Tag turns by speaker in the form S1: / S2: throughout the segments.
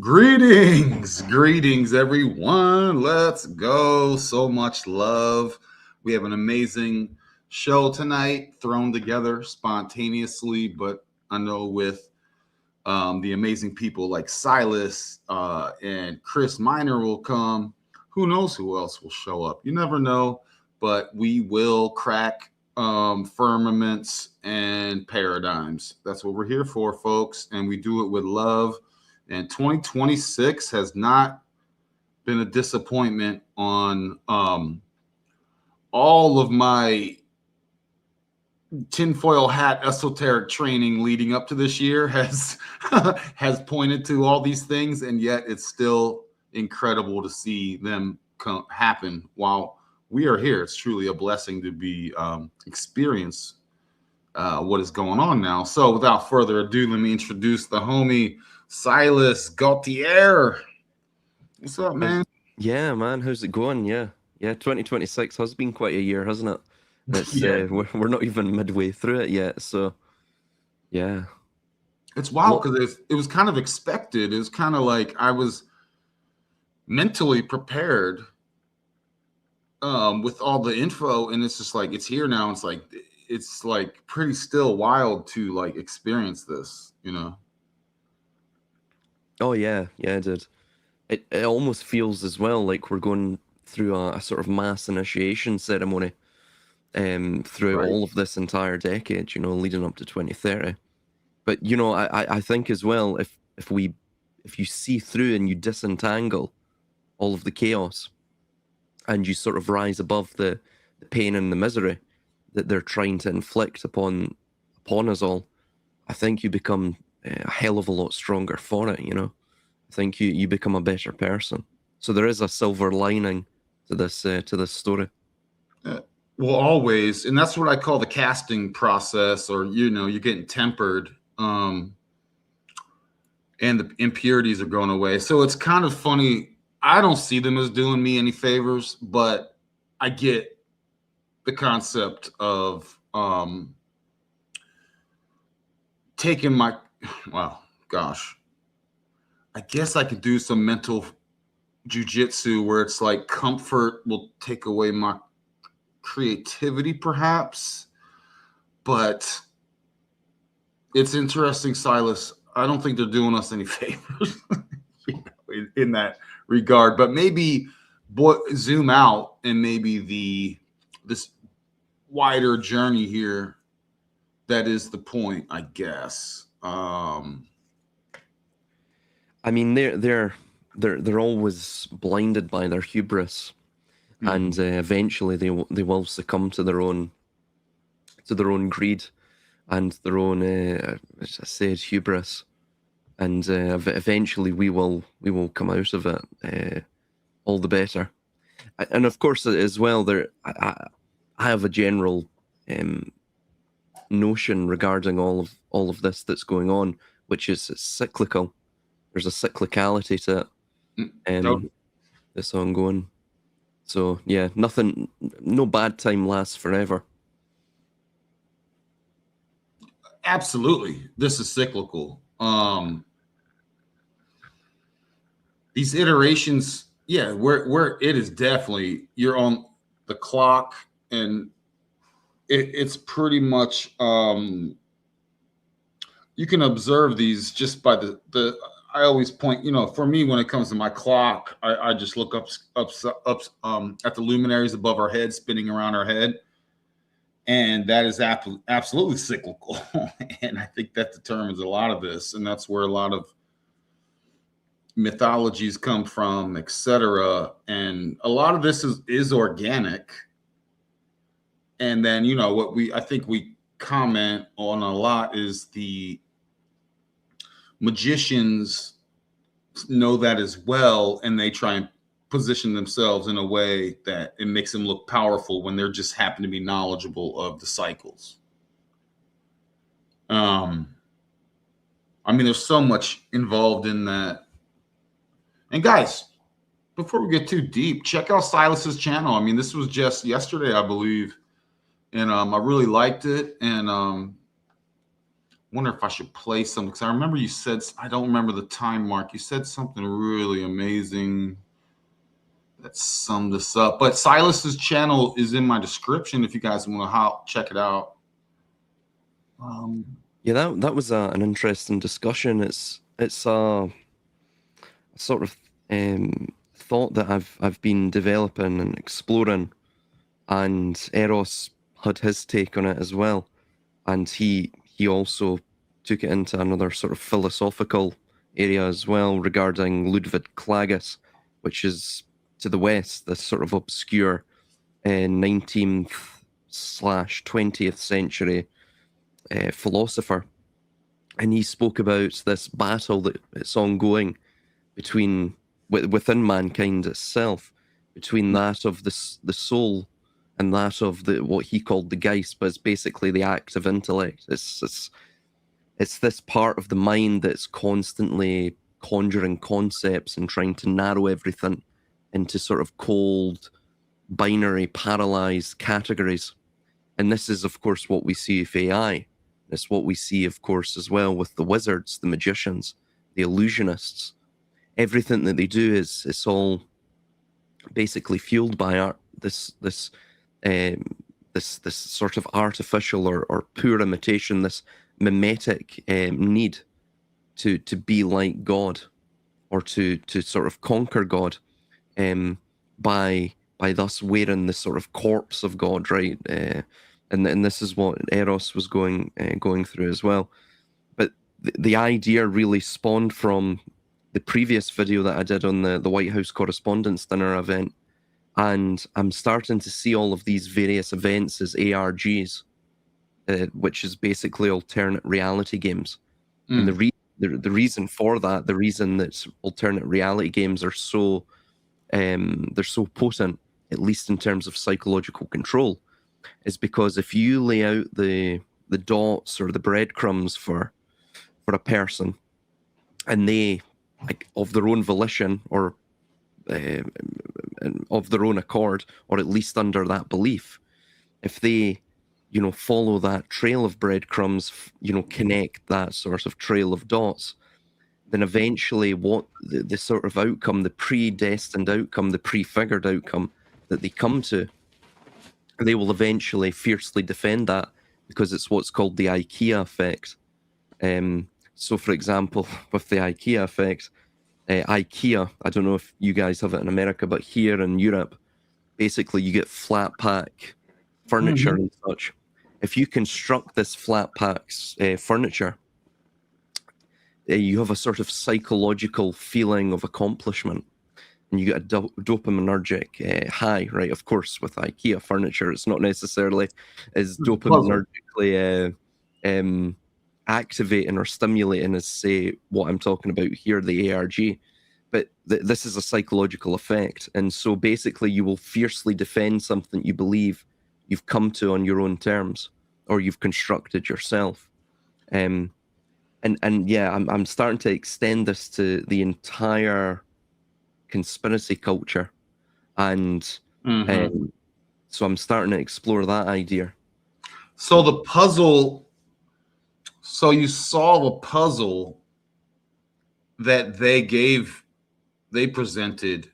S1: Greetings, everyone. Let's go. So much love. We have an amazing show tonight, thrown together spontaneously, but I know with the amazing people like Silas and ChrisMinor will come. Who knows who else will show up? You never know, but we will crack firmaments and paradigms. That's what we're here for, folks, and we do it with love. And 2026 has not been a disappointment on all of my tinfoil hat esoteric training leading up to this year has has pointed to all these things, and yet it's still incredible to see them happen while we are here. It's truly a blessing to be experience what is going on now. So without further ado, let me introduce the homie Silas Gautier. What's up, man?
S2: Yeah, man, how's it going? Yeah, 2026 has been quite a year, hasn't it? It's
S1: Yeah,
S2: we're not even midway through it yet, so yeah.
S1: it's wild
S2: Lot,
S1: because it was kind of expected. It was kind of like I was mentally prepared with all the info, and it's just like it's here now. It's like pretty still wild to like experience this, you know.
S2: oh yeah, it did. It almost feels as well like we're going through a sort of mass initiation ceremony, throughout
S1: Right.
S2: all of this entire decade, leading up to 2030. But I think as well, if you see through and you disentangle all of the chaos and you sort of rise above the pain and the misery that they're trying to inflict upon us all, I think you become a hell of a lot stronger for it. I think you become a better person. So there is a silver lining to this story.
S1: Uh, well, always, and that's what I call the casting process, or you're getting tempered, and the impurities are going away. So it's kind of funny. I don't see them as doing me any favors, but I get the concept of taking my, well, gosh, I guess I could do some mental jujitsu where it's like comfort will take away my creativity, perhaps. But it's interesting, Silas. I don't think they're doing us any favors in that regard. But maybe zoom out and maybe this wider journey here. That is the point, I guess.
S2: I mean, they're always blinded by their hubris, and eventually they will succumb to their own greed and their own, as I said, hubris, and eventually we will come out of it all the better. And of course, as well, I have a general notion regarding all of this that's going on, which is it's cyclical. There's a cyclicality to it,
S1: Totally.
S2: that's ongoing. So yeah, no bad time lasts forever.
S1: Absolutely, this is cyclical. These iterations, yeah, where it is definitely you're on the clock, and it's pretty much you can observe these just by the I always point, for me when it comes to my clock, I just look up at the luminaries above our head spinning around our head, and that is absolutely cyclical. And I think that determines a lot of this, and that's where a lot of mythologies come from, etc. And a lot of this is organic. And then what I think we comment on a lot is the magicians know that as well, and they try and position themselves in a way that it makes them look powerful when they're just happen to be knowledgeable of the cycles. I mean, there's so much involved in that. And guys, before we get too deep, check out Silas's channel. I mean, this was just yesterday, I believe, and I really liked it. And wonder if I should play some because I remember you said, I don't remember the time mark. You said something really amazing that summed this up. But Silas's channel is in my description if you guys want to check it out.
S2: Yeah, that was an interesting discussion. It's a sort of thought that I've been developing and exploring, and Eros had his take on it as well, and he also took it into another sort of philosophical area as well regarding Ludwig Klages, which is to the west, this sort of obscure 19th/20th century philosopher. And he spoke about this battle that it's ongoing within mankind itself, between that of the soul and that of what he called the Geist, but it's basically the active intellect. It's this part of the mind that's constantly conjuring concepts and trying to narrow everything into sort of cold, binary, paralyzed categories. And this is, of course, what we see with AI. It's what we see, of course, as well with the wizards, the magicians, the illusionists. Everything that they do it's all basically fueled by art. This sort of artificial or poor imitation, this mimetic need to be like God, or to sort of conquer God, by thus wearing the sort of corpse of God, right? And this is what Eros was going through as well. But the idea really spawned from the previous video that I did on the White House Correspondents' Dinner event. And I'm starting to see all of these various events as ARGs, which is basically alternate reality games. And the reason for that, the reason that alternate reality games are so they're so potent, at least in terms of psychological control, is because if you lay out the dots or the breadcrumbs for a person, and they, like, of their own volition or of their own accord, or at least under that belief, if they, follow that trail of breadcrumbs, connect that sort of trail of dots, then eventually what the sort of outcome, the predestined outcome, the prefigured outcome that they come to, they will eventually fiercely defend that, because it's what's called the IKEA effect. So, for example, with the IKEA effect, IKEA, I don't know if you guys have it in America, but here in Europe, basically you get flat pack furniture and such. If you construct this flat pack furniture, you have a sort of psychological feeling of accomplishment, and you get a dopaminergic high, right? Of course, with IKEA furniture, it's not necessarily as dopaminergically activating or stimulating as, say, what I'm talking about here, the ARG. But this is a psychological effect. And so basically you will fiercely defend something you believe you've come to on your own terms, or you've constructed yourself. And yeah, I'm starting to extend this to the entire conspiracy culture. And so I'm starting to explore that idea.
S1: So the puzzle, so you solve a puzzle that they presented,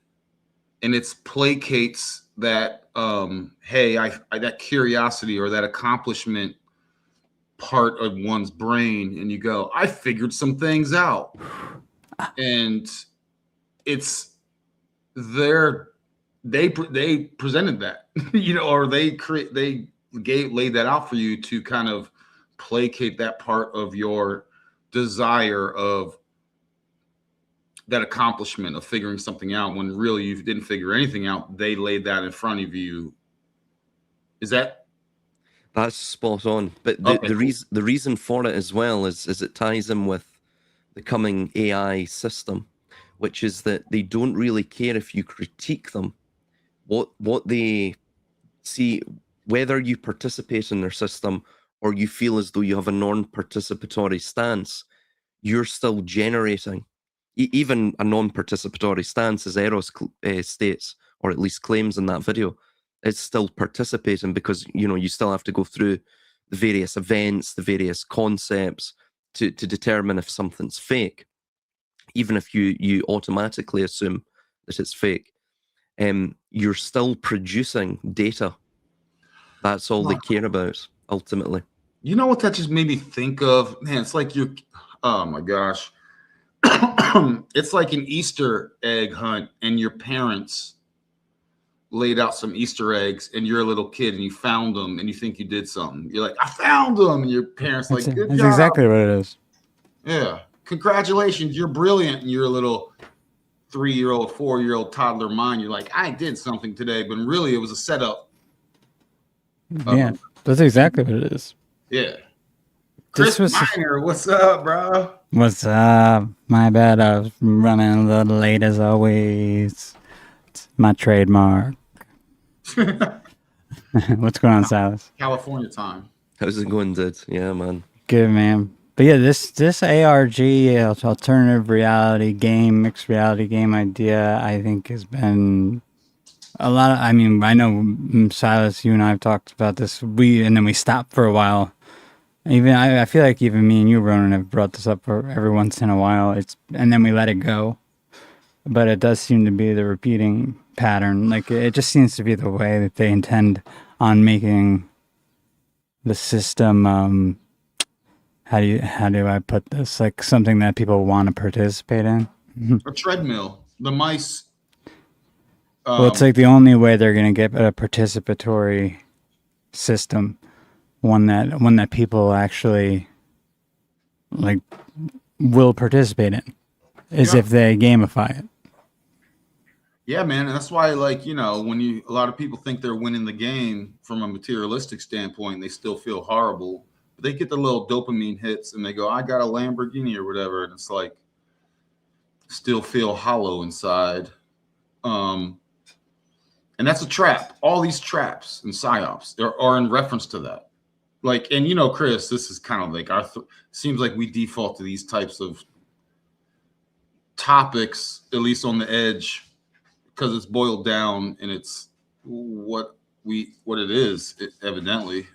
S1: and it placates that, hey, I that curiosity or that accomplishment part of one's brain, and you go, I figured some things out. And it's they presented that, or they laid that out for you to kind of placate that part of your desire of that accomplishment of figuring something out, when really you didn't figure anything out. They laid that in front of you.
S2: That's spot on. But the reason for it as well is it ties in with the coming AI system, which is that they don't really care if you critique them. What they see, whether you participate in their system or you feel as though you have a non-participatory stance, you're still generating. Even a non-participatory stance, as Eros states, or at least claims in that video, is still participating, because you still have to go through the various events, the various concepts, to determine if something's fake, even if you automatically assume that it's fake. You're still producing data. That's all they care about, ultimately.
S1: You know what that just made me think of? Man, it's like oh my gosh. It's like an Easter egg hunt, and your parents laid out some Easter eggs, and you're a little kid and you found them and you think you did something. You're like, I found them. And your parents like, good
S3: That's
S1: job.
S3: exactly what it is.
S1: Yeah. Congratulations. You're brilliant. And you're a little 3-year-old, 4-year-old toddler mind. You're like, I did something today, but really it was a setup.
S3: Yeah, that's exactly what it is.
S1: Yeah.
S3: This was
S1: ChrisMinor, what's up, bro?
S3: What's up? My bad, I was running a little late as always. It's my trademark. What's going on, Silas?
S1: California time.
S2: How's it going, dude? Yeah, man.
S3: Good, man. But yeah, this ARG, alternative reality game, mixed reality game idea, I think has been a lot of, I mean, I know Silas, you and I have talked about this. And then we stopped for a while. Even I feel like even me and you, Ronin, have brought this up for every once in a while. And then we let it go. But it does seem to be the repeating pattern. Like it just seems to be the way that they intend on making the system. How do I put this? Like something that people want to participate in.
S1: A treadmill. The mice.
S3: Well, it's like the only way they're going to get a participatory system, one that people actually like will participate in, is if they gamify it.
S1: Yeah, man, and that's why, like, you know, when a lot of people think they're winning the game from a materialistic standpoint, they still feel horrible. But they get the little dopamine hits, and they go, "I got a Lamborghini" or whatever, and it's like, still feel hollow inside. And that's a trap. All these traps and psyops are in reference to that. Like, and you know, Chris, this is kind of like seems like we default to these types of topics, at least on the edge, because it's boiled down and it's what it is, evidently.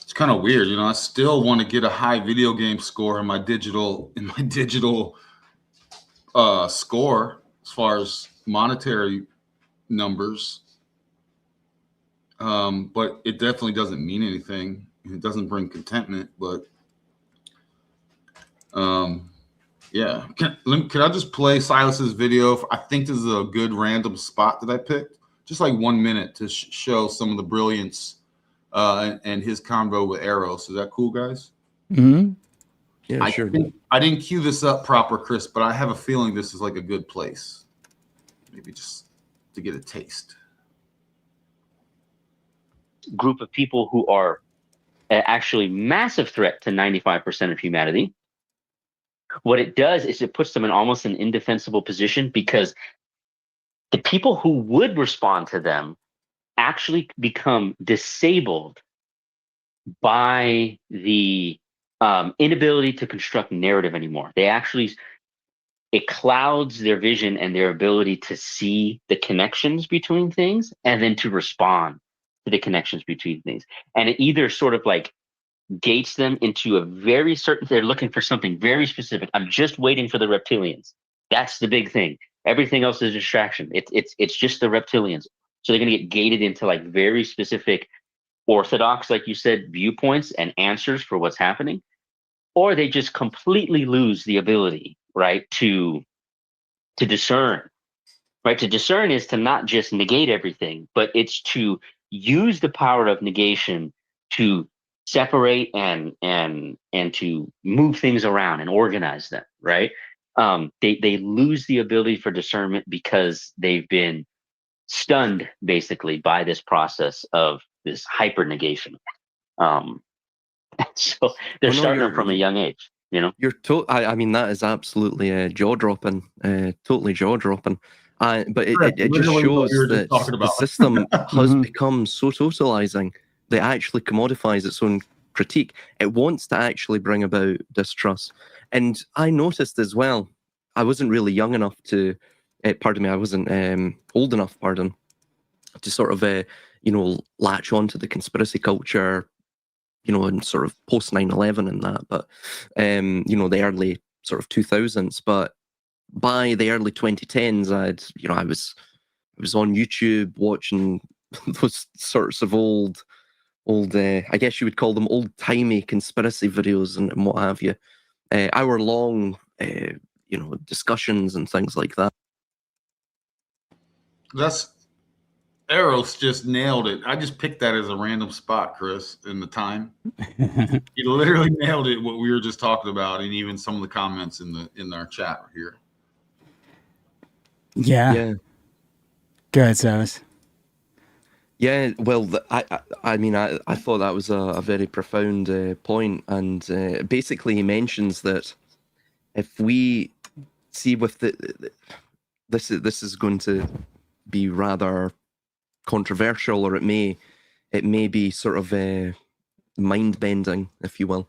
S1: It's kind of weird, you know. I still want to get a high video game score in my digital score as far as monetary numbers, but it definitely doesn't mean anything. It doesn't bring contentment, but yeah. Can I just play Silas's video? I think this is a good random spot that I picked, just like 1 minute to show some of the brilliance and his convo with Eros. Is that cool, guys?
S3: Mm-hmm.
S2: Yeah, sure.
S1: I didn't cue this up proper, Chris, but I have a feeling this is like a good place. Maybe just to get a taste.
S4: Group of people who are actually massive threat to 95% of humanity. What it does is it puts them in almost an indefensible position, because the people who would respond to them actually become disabled by the inability to construct narrative anymore. It clouds their vision and their ability to see the connections between things and then to respond to the connections between things. And it either sort of like gates them into a very certain, they're looking for something very specific. I'm just waiting for the reptilians. That's the big thing. Everything else is a distraction. It's just the reptilians. So they're going to get gated into like very specific orthodox, like you said, viewpoints and answers for what's happening. Or they just completely lose the ability, right, to discern. Right? To discern is to not just negate everything, but it's to use the power of negation to separate and to move things around and organize them, right? They lose the ability for discernment because they've been stunned basically by this process of this hyper negation. So they're starting them from a young age, you know?
S2: I mean, that is absolutely jaw-dropping, totally jaw-dropping. But it just shows that the system has become so totalizing that it actually commodifies its own critique. It wants to actually bring about distrust. And I noticed as well, I wasn't really young enough to, pardon me, I wasn't old enough, to sort of, latch on to the conspiracy culture in sort of post 9/11 and that, but the early sort of 2000s. But by the early 2010s, I was on YouTube watching those sorts of old, I guess you would call them old-timey conspiracy videos and what have you, hour-long, discussions and things like that.
S1: That's Eros just nailed it. I just picked that as a random spot, Chris, in the time. You literally nailed it. What we were just talking about, and even some of the comments in our chat here.
S3: Yeah. Good, Silas.
S2: Yeah, well, I mean, I thought that was a very profound point, and basically he mentions that if we see with this is going to be rather controversial, or it may be sort of mind bending, if you will,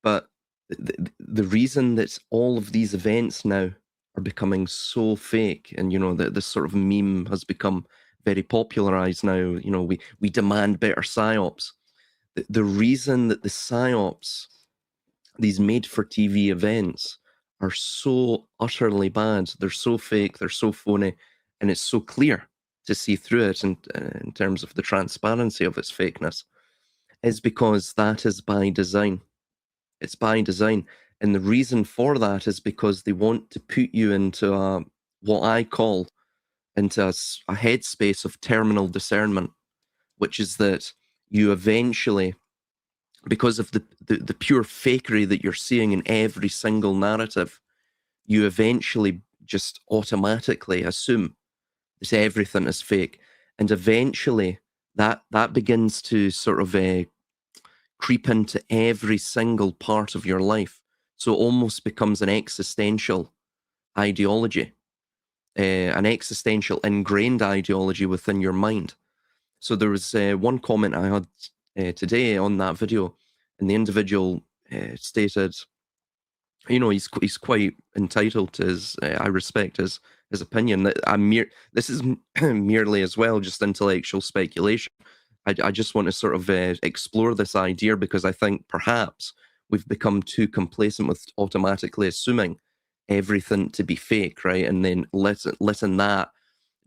S2: but the reason that all of these events now are becoming so fake, and that this sort of meme has become very popularized now. We demand better psyops. The reason that the psyops, these made for TV events, are so utterly bad, they're so fake, they're so phony, and it's so clear to see through it in terms of the transparency of its fakeness, is because that is by design. It's by design. And the reason for that is because they want to put you into what I call into a headspace of terminal discernment, which is that you eventually, because of the pure fakery that you're seeing in every single narrative, you eventually just automatically assume that everything is fake. And eventually that begins to sort of creep into every single part of your life. So it almost becomes an existential ideology, an existential ingrained ideology within your mind. So there was one comment I had today on that video, and the individual stated, he's quite entitled to his. I respect his opinion. That this is merely as well just intellectual speculation. I just want to sort of explore this idea, because I think perhaps we've become too complacent with automatically assuming everything to be fake, right? And then letting that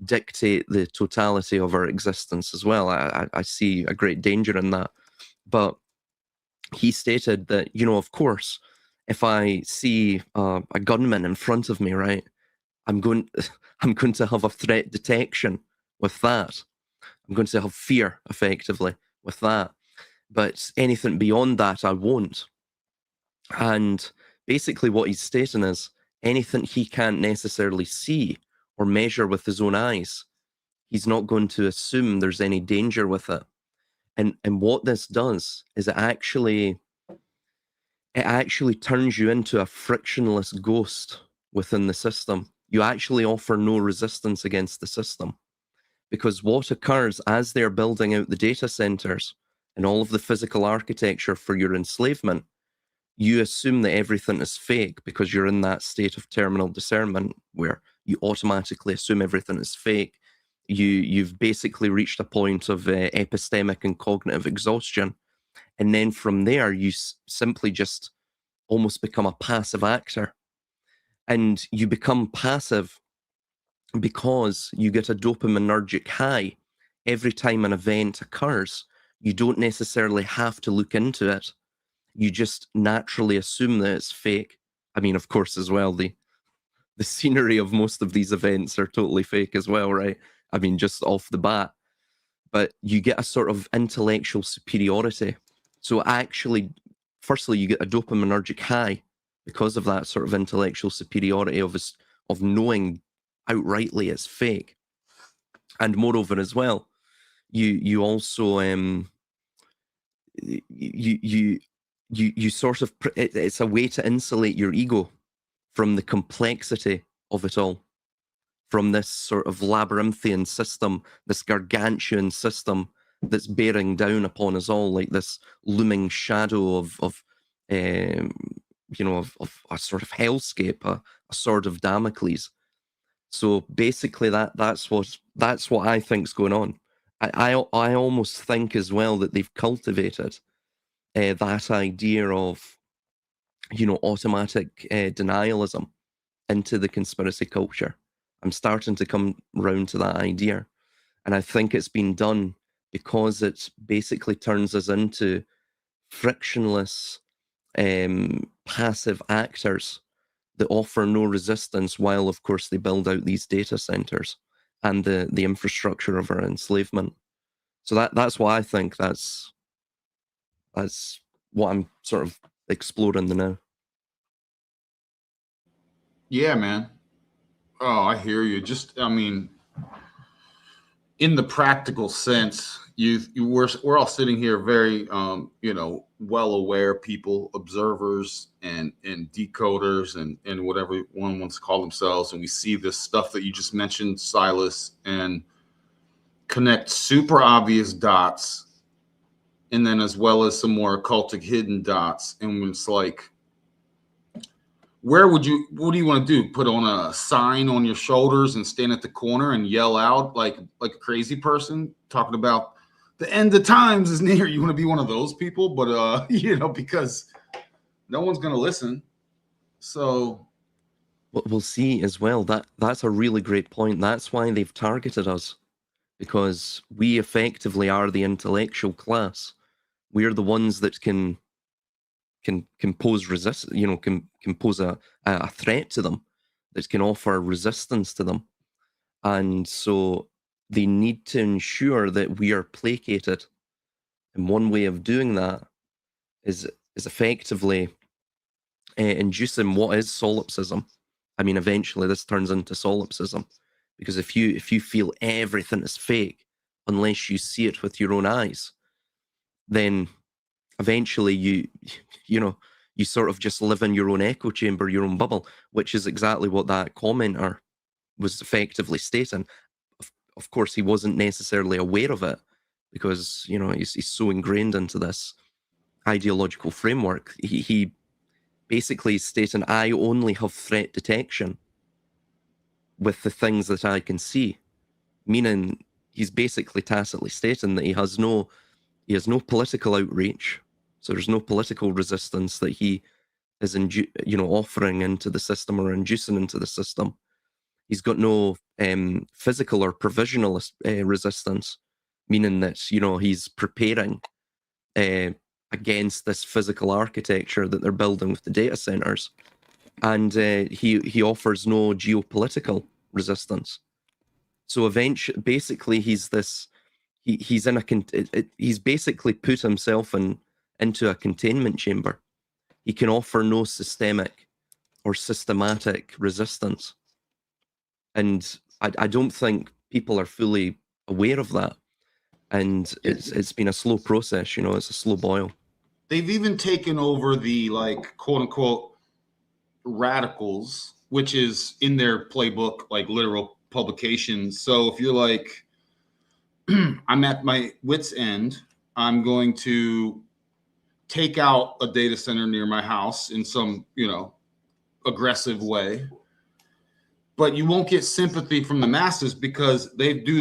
S2: dictate the totality of our existence as well. I see a great danger in that. But he stated that, of course, if I see a gunman in front of me, right, I'm going to have a threat detection with that. I'm going to have fear, effectively, with that. But anything beyond that, I won't. And basically what he's stating is anything he can't necessarily see or measure with his own eyes, he's not going to assume there's any danger with it. And what this does is it actually turns you into a frictionless ghost within the system. You actually offer no resistance against the system. Because what occurs as they're building out the data centers and all of the physical architecture for your enslavement, you assume that everything is fake because you're in that state of terminal discernment where you automatically assume everything is fake. You've basically reached a point of epistemic and cognitive exhaustion. And then from there, you simply just almost become a passive actor. And you become passive because you get a dopaminergic high every time an event occurs. You don't necessarily have to look into it. You just naturally assume that it's fake. I mean, of course, as well, the scenery of most of these events are totally fake as well, right? I mean, just off the bat. But you get a sort of intellectual superiority. So actually, firstly, you get a dopaminergic high because of that sort of intellectual superiority of knowing outrightly it's fake. And moreover as well, you also you sort of, it's a way to insulate your ego from the complexity of it all, from this sort of labyrinthian system, this gargantuan system that's bearing down upon us all, like this looming shadow of a sort of hellscape, a sword of Damocles. So basically, that's what I think's going on. I almost think as well that they've cultivated that idea of, automatic denialism into the conspiracy culture. I'm starting to come round to that idea. And I think it's been done because it basically turns us into frictionless, passive actors that offer no resistance, while, of course, they build out these data centers and the infrastructure of our enslavement. So that's why I think that's what I'm sort of exploring now.
S1: Yeah, man. Oh, I hear you. Just, I mean, in the practical sense, we're all sitting here very, well aware people, observers, and decoders, and whatever one wants to call themselves, and we see this stuff that you just mentioned, Silas, and connect super obvious dots, and then as well as some more occultic hidden dots, and it's like, what do you want to do? Put on a sign on your shoulders and stand at the corner and yell out like a crazy person talking about the end of times is near? You want to be one of those people, but because no one's going to listen. So
S2: We'll see as well. That's a really great point. That's why they've targeted us, because we effectively are the intellectual class. We're the ones that can pose can pose a threat to them, that can offer resistance to them. And so they need to ensure that we are placated. And one way of doing that is effectively inducing what is solipsism. I mean, eventually this turns into solipsism, because if you feel everything is fake unless you see it with your own eyes, then eventually you sort of just live in your own echo chamber, your own bubble, which is exactly what that commenter was effectively stating. Of course, he wasn't necessarily aware of it, because he's so ingrained into this ideological framework. He basically stating, I only have threat detection with the things that I can see, meaning he's basically tacitly stating that he has no political outreach. So there's no political resistance that he is offering into the system or inducing into the system. He's got no physical or provisional resistance, meaning that he's preparing against this physical architecture that they're building with the data centers, and he offers no geopolitical resistance. So eventually, basically, he's basically put himself into a containment chamber. He can offer no systemic or systematic resistance, and I don't think people are fully aware of that. And it's been a slow process, it's a slow boil.
S1: they've even taken over the quote unquote radicals, which is in their playbook, like literal publications. So if you're like, I'm at my wit's end, I'm going to take out a data center near my house in some, aggressive way. But you won't get sympathy from the masses because they do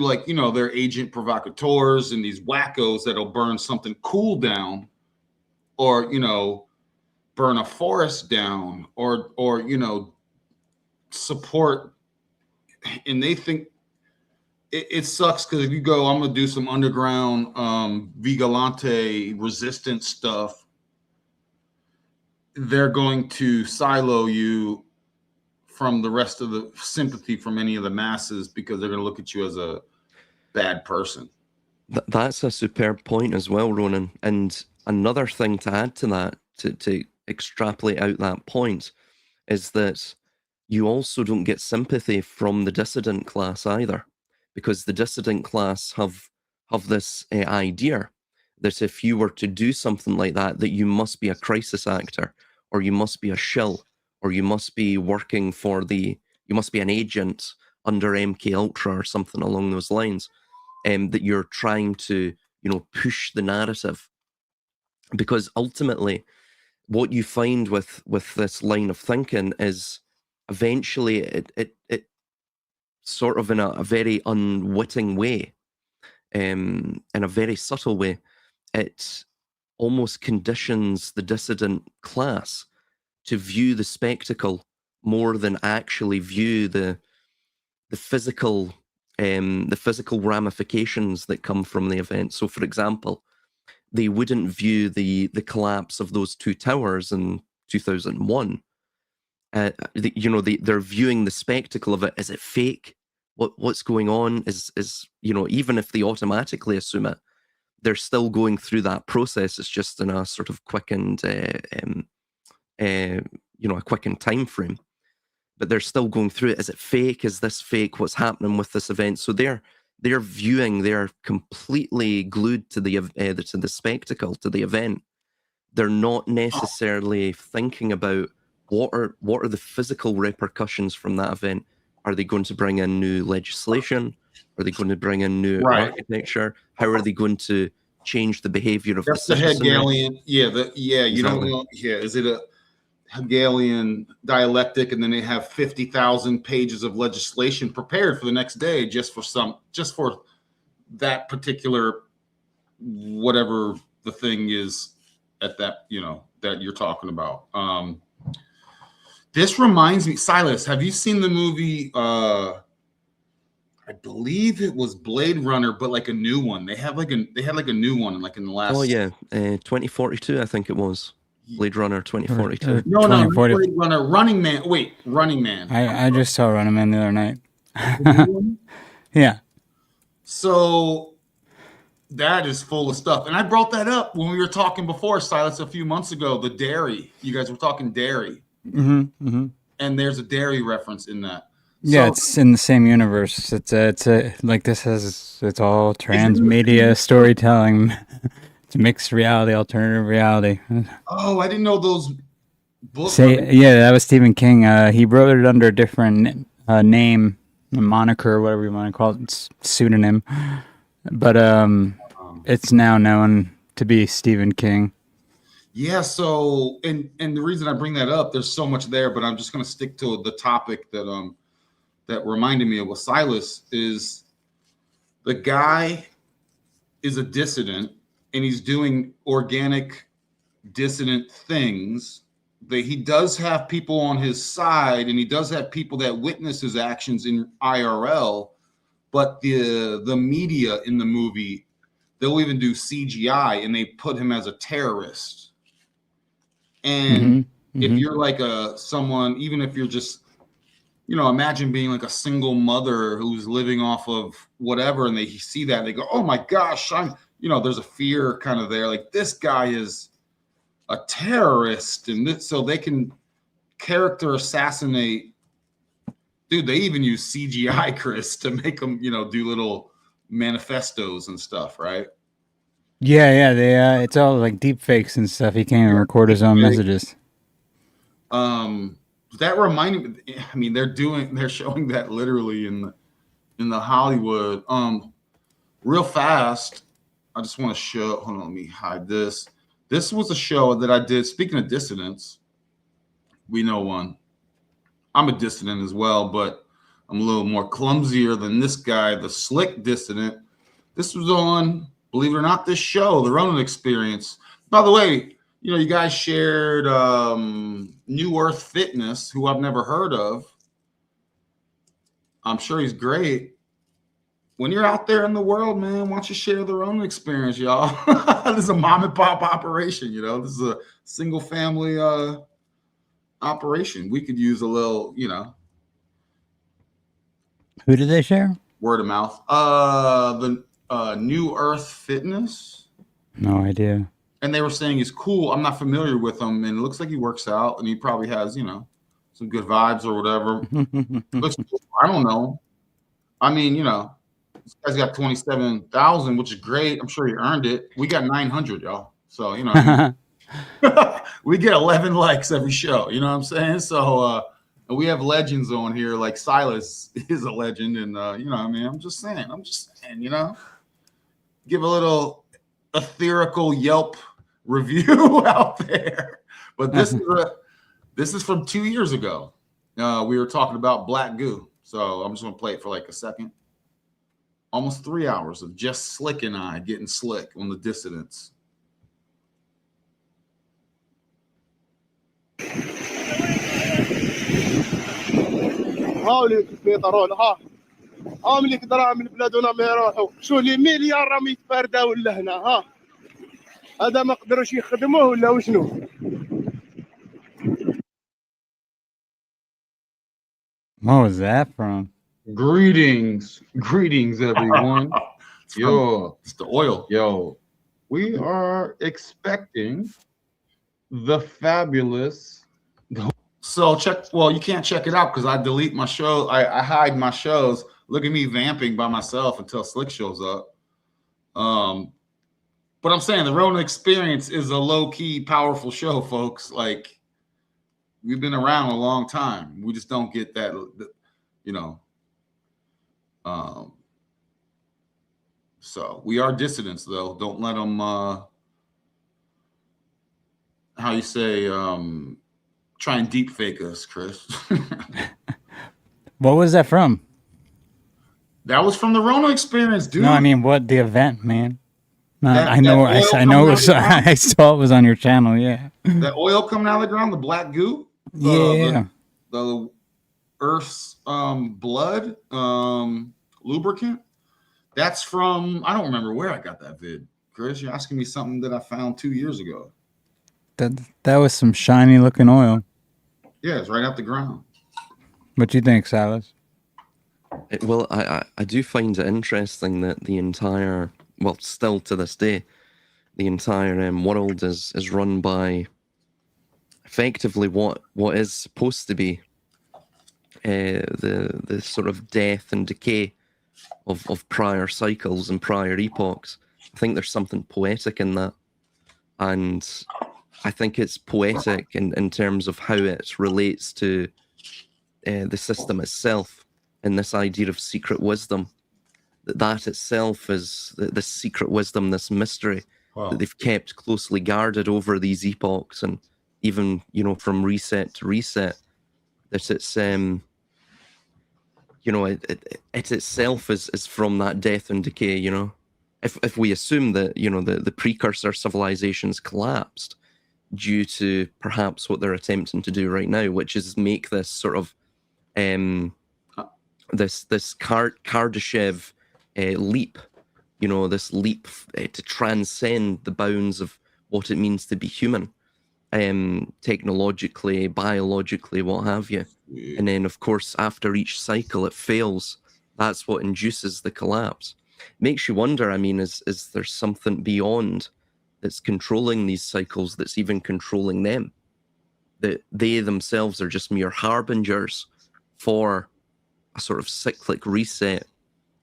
S1: their agent provocateurs and these wackos that'll burn something cool down, or, burn a forest down, or support. And they think it sucks, because if you go, I'm gonna do some underground vigilante resistance stuff, they're going to silo you from the rest of the sympathy from any of the masses, because they're going to look at you as a bad person.
S2: That's a superb point as well, Ronan. And another thing to add to that, to extrapolate out that point, is that you also don't get sympathy from the dissident class either, because the dissident class have this idea that if you were to do something like that, that you must be a crisis actor, or you must be a shill, or you must be working for you must be an agent under MK Ultra or something along those lines, that you're trying to push the narrative. Because ultimately what you find with this line of thinking is eventually it sort of in a very unwitting way, in a very subtle way, it almost conditions the dissident class to view the spectacle more than actually view the physical ramifications that come from the event. So, for example, they wouldn't view the collapse of those two towers in 2001. They're viewing the spectacle of it. Is it fake? What's going on? Is even if they automatically assume it, they're still going through that process. It's just in a sort of quickened, a quickened time frame. But they're still going through it. Is it fake? Is this fake? What's happening with this event? So they're viewing. They're completely glued to the spectacle, to the event. They're not necessarily thinking about what are the physical repercussions from that event. Are they going to bring in new legislation? Are they going to bring in new architecture? How are they going to change the behavior of
S1: That's
S2: the citizenry?
S1: Hegelian. You don't know. Yeah, is it a Hegelian dialectic, and then they have 50,000 pages of legislation prepared for the next day just for that particular whatever the thing is at that that you're talking about. This reminds me, Silas, have you seen the movie? I believe it was Blade Runner, but like a new one. They had like a new one like in the last.
S2: Oh yeah, 2042, I think it was. Blade Runner 2042.
S1: No, not Blade Runner. Running Man. Wait, Running Man.
S3: I just saw Running Man the other night. Yeah.
S1: So that is full of stuff. And I brought that up when we were talking before, Silas, a few months ago, the dairy. You guys were talking dairy.
S3: Mm-hmm, mm-hmm.
S1: And there's a dairy reference in that.
S3: Yeah, it's in the same universe. It's like this it's all transmedia storytelling. It's mixed reality, alternative reality.
S1: Oh, I didn't know those books.
S3: Yeah, that was Stephen King. He wrote it under a different name, a moniker, whatever you want to call it, pseudonym. But it's now known to be Stephen King.
S1: Yeah, so and the reason I bring that up, there's so much there, but I'm just going to stick to the topic that reminded me of what Silas is. The guy is a dissident, and he's doing organic dissident things. He does have people on his side, and he does have people that witness his actions in IRL, but the media in the movie, they'll even do CGI, and they put him as a terrorist. And if you're like someone, even if you're just, imagine being like a single mother who's living off of whatever, and they see that, and they go, oh my gosh, there's a fear kind of there. Like, this guy is a terrorist, and so they can character assassinate. Dude, they even use CGI, Chris, to make them, do little manifestos and stuff, right?
S3: Yeah, it's all like deep fakes and stuff. He can't even record his own messages.
S1: That reminded me. I mean, they're showing that literally in the Hollywood. Real fast, I just want to show. Hold on, let me hide this. This was a show that I did. Speaking of dissidents, we know one. I'm a dissident as well, but I'm a little more clumsier than this guy, the slick dissident. This was on, believe it or not, this show, The Ronin Experience. By the way, you guys shared New Earth Fitness, who I've never heard of. I'm sure he's great. When you're out there in the world, man, why don't you share The Ronin Experience, y'all? This is a mom and pop operation, This is a single family operation. We could use a little,
S3: Who did they share?
S1: Word of mouth. The New Earth Fitness.
S3: No idea.
S1: And they were saying he's cool. I'm not familiar with him, and it looks like he works out, and he probably has, some good vibes or whatever. I don't know. I mean, this guy's got 27,000, which is great. I'm sure he earned it. We got 900, y'all. So, we get 11 likes every show. You know what I'm saying? So, we have legends on here, like Silas is a legend, and I'm just saying, give a little ethereal Yelp review out there. But this is from 2 years ago. We were talking about black goo, so I'm just gonna play it for like a second. Almost 3 hours of just Slick and I getting slick on the dissidents.
S5: هاولي يسيطرون ها ملي كدراهم من بلادنا ما يروحوا شو لي مليار راهم يتفرداو لهنا ها هذا ما قدروش يخدموه ولا وشنو
S3: What was that from?
S1: Greetings, everyone. Yo, It's the oil.
S2: Mm.
S1: We are expecting the fabulous. So you can't check it out because I delete my show. I hide my shows. Look at me vamping by myself until Slick shows up. But I'm saying the Ronin Experience is a low-key, powerful show, folks. Like, we've been around a long time. We just don't get that, you know. So we are dissidents, though. Don't let them, how you say, try and deep fake us, Chris.
S3: What was that from?
S1: That was from the Ronin Experience, dude.
S3: No, I mean, what the event, man? No,
S1: That-
S3: I know,
S1: that oil
S3: I know.
S1: coming out of the ground?
S3: I saw it was on your channel. Yeah.
S1: That oil coming out of the ground, the black goo,
S3: Yeah.
S1: the Earth's blood lubricant. That's from, I don't remember where I got that vid. Chris, you're asking me something that I found 2 years ago.
S3: That was some shiny looking oil.
S1: Yeah, it's right out the ground.
S3: What you think, Silas?
S2: Well, I do find it interesting that the entire, well, still to this day, the entire world is run by effectively what is supposed to be the sort of death and decay of prior cycles and prior epochs. I think there's something poetic in that, and I think it's poetic in terms of how it relates to the system itself, and this idea of secret wisdom. That itself is this secret wisdom, this mystery that they've kept closely guarded over these epochs, and even, you know, from reset to reset, that it's you know, it itself is from that death and decay. You know, if we assume that, you know, the precursor civilizations collapsed due to perhaps what they're attempting to do right now, which is make this sort of this Kardashev leap, you know, this leap to transcend the bounds of what it means to be human, technologically, biologically, what have you.
S1: Yeah.
S2: And then, of course, after each cycle it fails. That's what induces the collapse. Makes you wonder, I mean, is there something beyond that's controlling these cycles, that's even controlling them? That they themselves are just mere harbingers for a sort of cyclic reset,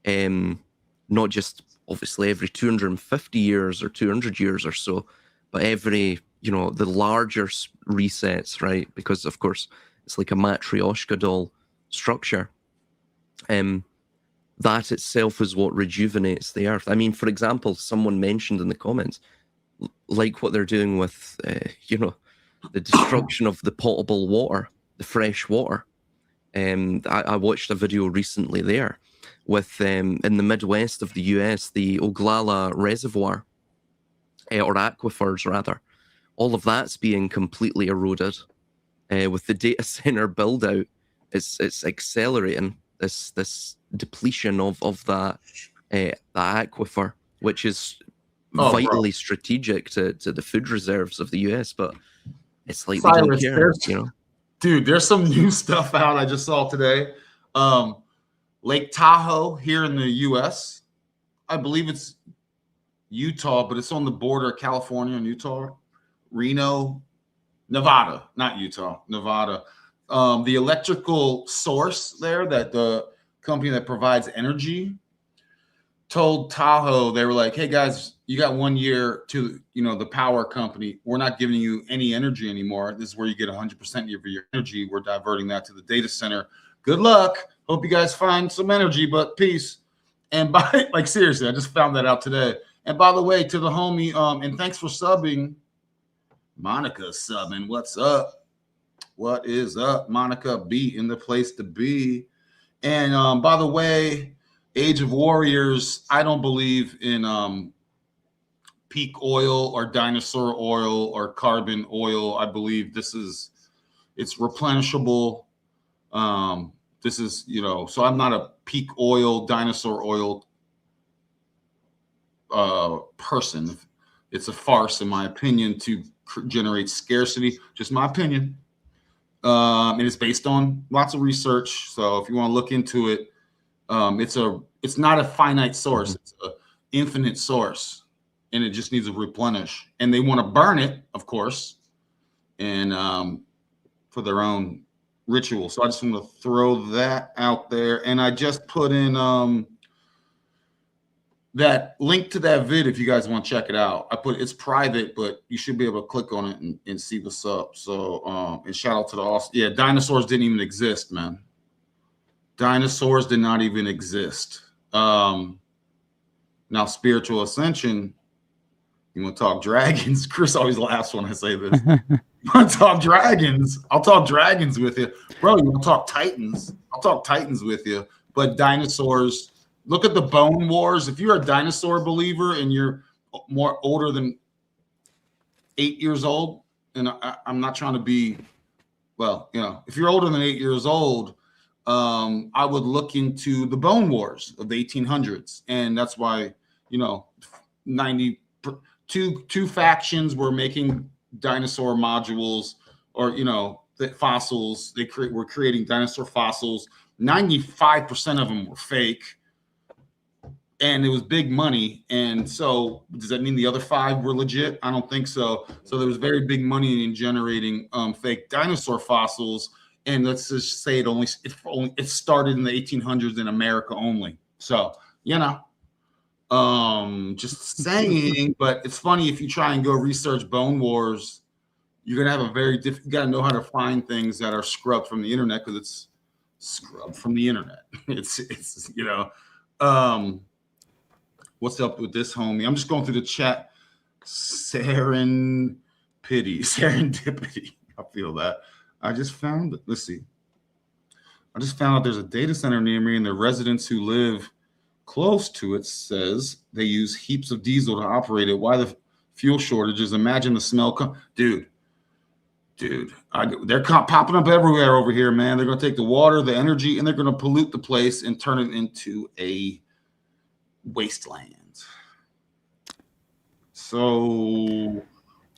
S2: not just obviously every 250 years or 200 years or so, but every, you know, the larger resets, right? Because, of course, it's like a Matryoshka doll structure. That itself is what rejuvenates the earth. I mean, for example, someone mentioned in the comments, like what they're doing with, you know, the destruction of the potable water, the fresh water. I watched a video recently there with, in the Midwest of the US, the Oglala Reservoir, or aquifers rather. All of that's being completely eroded. With the data center build out, it's accelerating this depletion of that the aquifer, which is vitally strategic to the food reserves of the US. But it's like they don't care, you know.
S1: Dude, there's some new stuff out I just saw today. Lake Tahoe here in the US. I believe it's Utah, but it's on the border of California and Utah. Reno, Nevada, not Utah, Nevada. The electrical source there, that the company that provides energy, told Tahoe, they were like, hey guys, you got 1 year to, you know, the power company. We're not giving you any energy anymore. This is where you get 100% of your energy. We're diverting that to the data center. Good luck. Hope you guys find some energy, but peace. And by, like, seriously, I just found that out today. And by the way, to the homie, and thanks for subbing. Monica subbing. What's up? What is up? Monica B in the place to be. And by the way, Age of Warriors, I don't believe in peak oil or dinosaur oil or carbon oil. I believe it's replenishable. This is, so I'm not a peak oil, dinosaur oil person. It's a farce, in my opinion, to generate scarcity. Just my opinion. And it's based on lots of research. So if you want to look into it, it's not a finite source. It's an infinite source, and it just needs to replenish. And they want to burn it, of course, and for their own ritual. So I just want to throw that out there. And I just put in that link to that vid if you guys want to check it out. It's private, but you should be able to click on it and see what's up. So and shout out to the dinosaurs didn't even exist, man. Dinosaurs did not even exist. Now spiritual ascension, you want to talk dragons? Chris always laughs when I say this. You want to talk dragons? I'll talk dragons with you. Bro, you want to talk titans? I'll talk titans with you. But dinosaurs, look at the Bone Wars. If you're a dinosaur believer and you're more older than 8 years old, and I'm not trying to be, if you're older than 8 years old, I would look into the Bone Wars of the 1800s. And that's why, 92 factions were making dinosaur modules, or the fossils. Were creating dinosaur fossils. 95% of them were fake, and it was big money. And so does that mean the other 5 were legit? I don't think so. So there was very big money in generating fake dinosaur fossils. And let's just say it started in the 1800s in America only. So just saying. But it's funny, if you try and go research Bone Wars, you're gonna have you gotta know how to find things that are scrubbed from the internet, because it's scrubbed from the internet. It's what's up with this, homie? I'm just going through the chat. Serendipity. I feel that. I just found it. Let's see. I just found out there's a data center near me, and the residents who live close to it says they use heaps of diesel to operate it. Why the fuel shortages? Imagine the smell. Dude, they're popping up everywhere over here, man. They're going to take the water, the energy, and they're going to pollute the place and turn it into a wasteland. So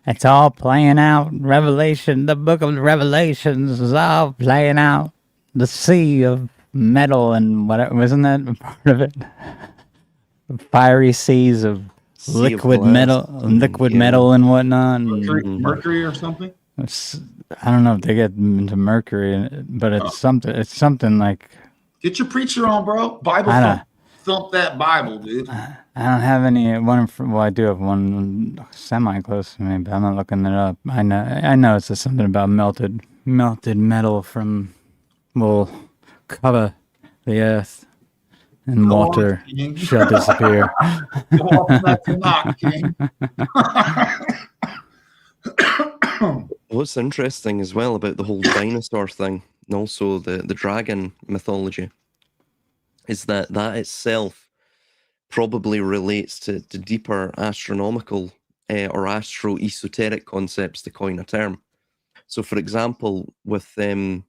S3: it's all playing out. Revelation, the book of Revelations is all playing out. The sea of metal and whatever, wasn't that a part of it? Fiery seas of liquid metal and whatnot.
S1: Mercury or something?
S3: I don't know if they get into Mercury, but it's something. It's something like.
S1: Get your preacher on, bro. Bible thump that Bible, dude.
S3: I don't have any one. Well, I do have one semi close to me, but I'm not looking it up. I know it says something about melted metal will cover the earth, and water shall disappear.
S1: Go off that knock, King.
S2: What's interesting as well about the whole dinosaur thing, and also the dragon mythology, is that itself probably relates to deeper astronomical or astro-esoteric concepts, to coin a term. So, for example, with the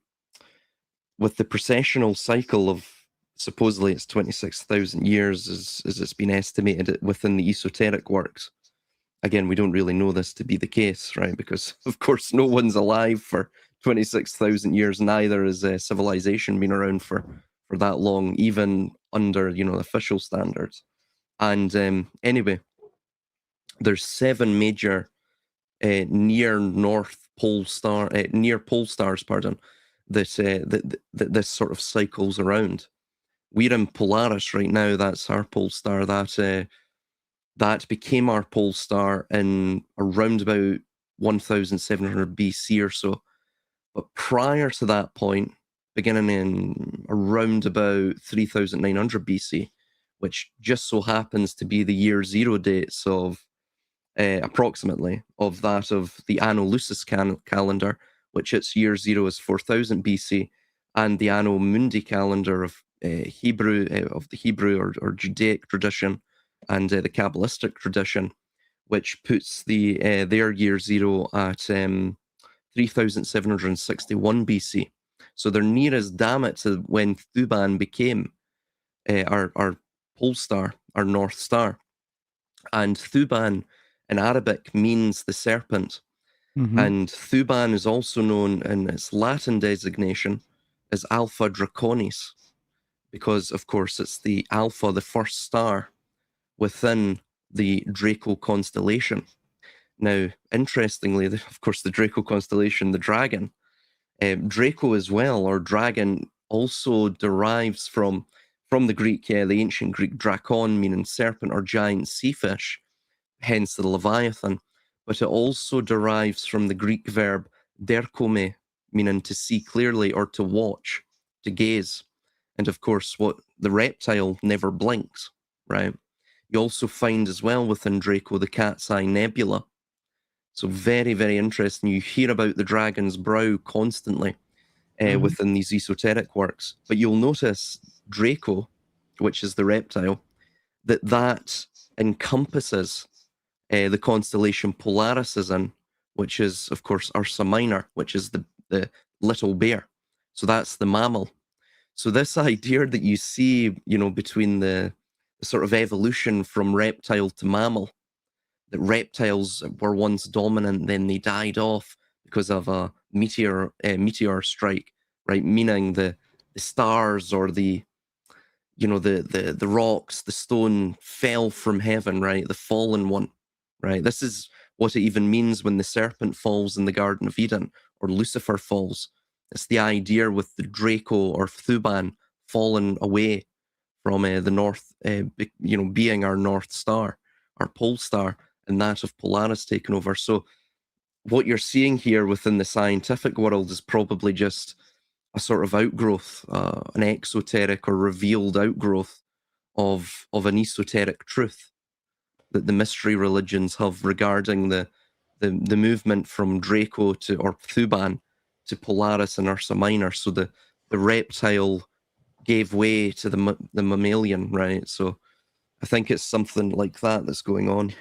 S2: precessional cycle of, supposedly it's 26,000 years as it's been estimated within the esoteric works. Again, we don't really know this to be the case, right? Because, of course, no one's alive for 26,000 years, neither has civilization been around for that long, even under, official standards. And anyway, there's 7 major near pole stars, that this sort of cycles around. We're in Polaris right now. That's our pole star. That became our pole star in around about 1700 BC or so. But prior to that point, beginning in around about 3900 BC, which just so happens to be the year 0 dates of approximately of that of the Anno Lucis calendar, which its year 0 is 4000 BC, and the Anno Mundi calendar of the Hebrew or Judaic tradition, and the Kabbalistic tradition, which puts their year 0 at 3761 BC. So they're near as damn it to when Thuban became our pole star, our North Star. And Thuban in Arabic means the serpent.
S3: Mhm.
S2: And Thuban is also known in its Latin designation as Alpha Draconis, because, of course, it's the Alpha, the first star within the Draco constellation. Now, interestingly, of course, the Draco constellation, the dragon, Draco as well, or dragon, also derives from the Greek, the ancient Greek drakon, meaning serpent or giant sea fish, hence the Leviathan. But it also derives from the Greek verb derkome, meaning to see clearly or to watch, to gaze. And of course, what the reptile never blinks, right? You also find as well within Draco the Cat's Eye Nebula. So very, very interesting. You hear about the dragon's brow constantly within these esoteric works. But you'll notice Draco, which is the reptile, that encompasses the constellation Polaris is in, which is, of course, Ursa Minor, which is the little bear. So that's the mammal. So this idea that you see, between the sort of evolution from reptile to mammal, that reptiles were once dominant, then they died off because of a meteor strike, right? Meaning the stars or the rocks, the stone fell from heaven, right? The fallen one, right? This is what it even means when the serpent falls in the Garden of Eden or Lucifer falls. It's the idea with the Draco or Thuban fallen away from the north, being our North Star, our pole star, and that of Polaris taken over. So what you're seeing here within the scientific world is probably just a sort of outgrowth, an exoteric or revealed outgrowth of an esoteric truth that the mystery religions have regarding the movement from Draco or Thuban to Polaris and Ursa Minor. So the reptile gave way to the mammalian, right? So I think it's something like that that's going on.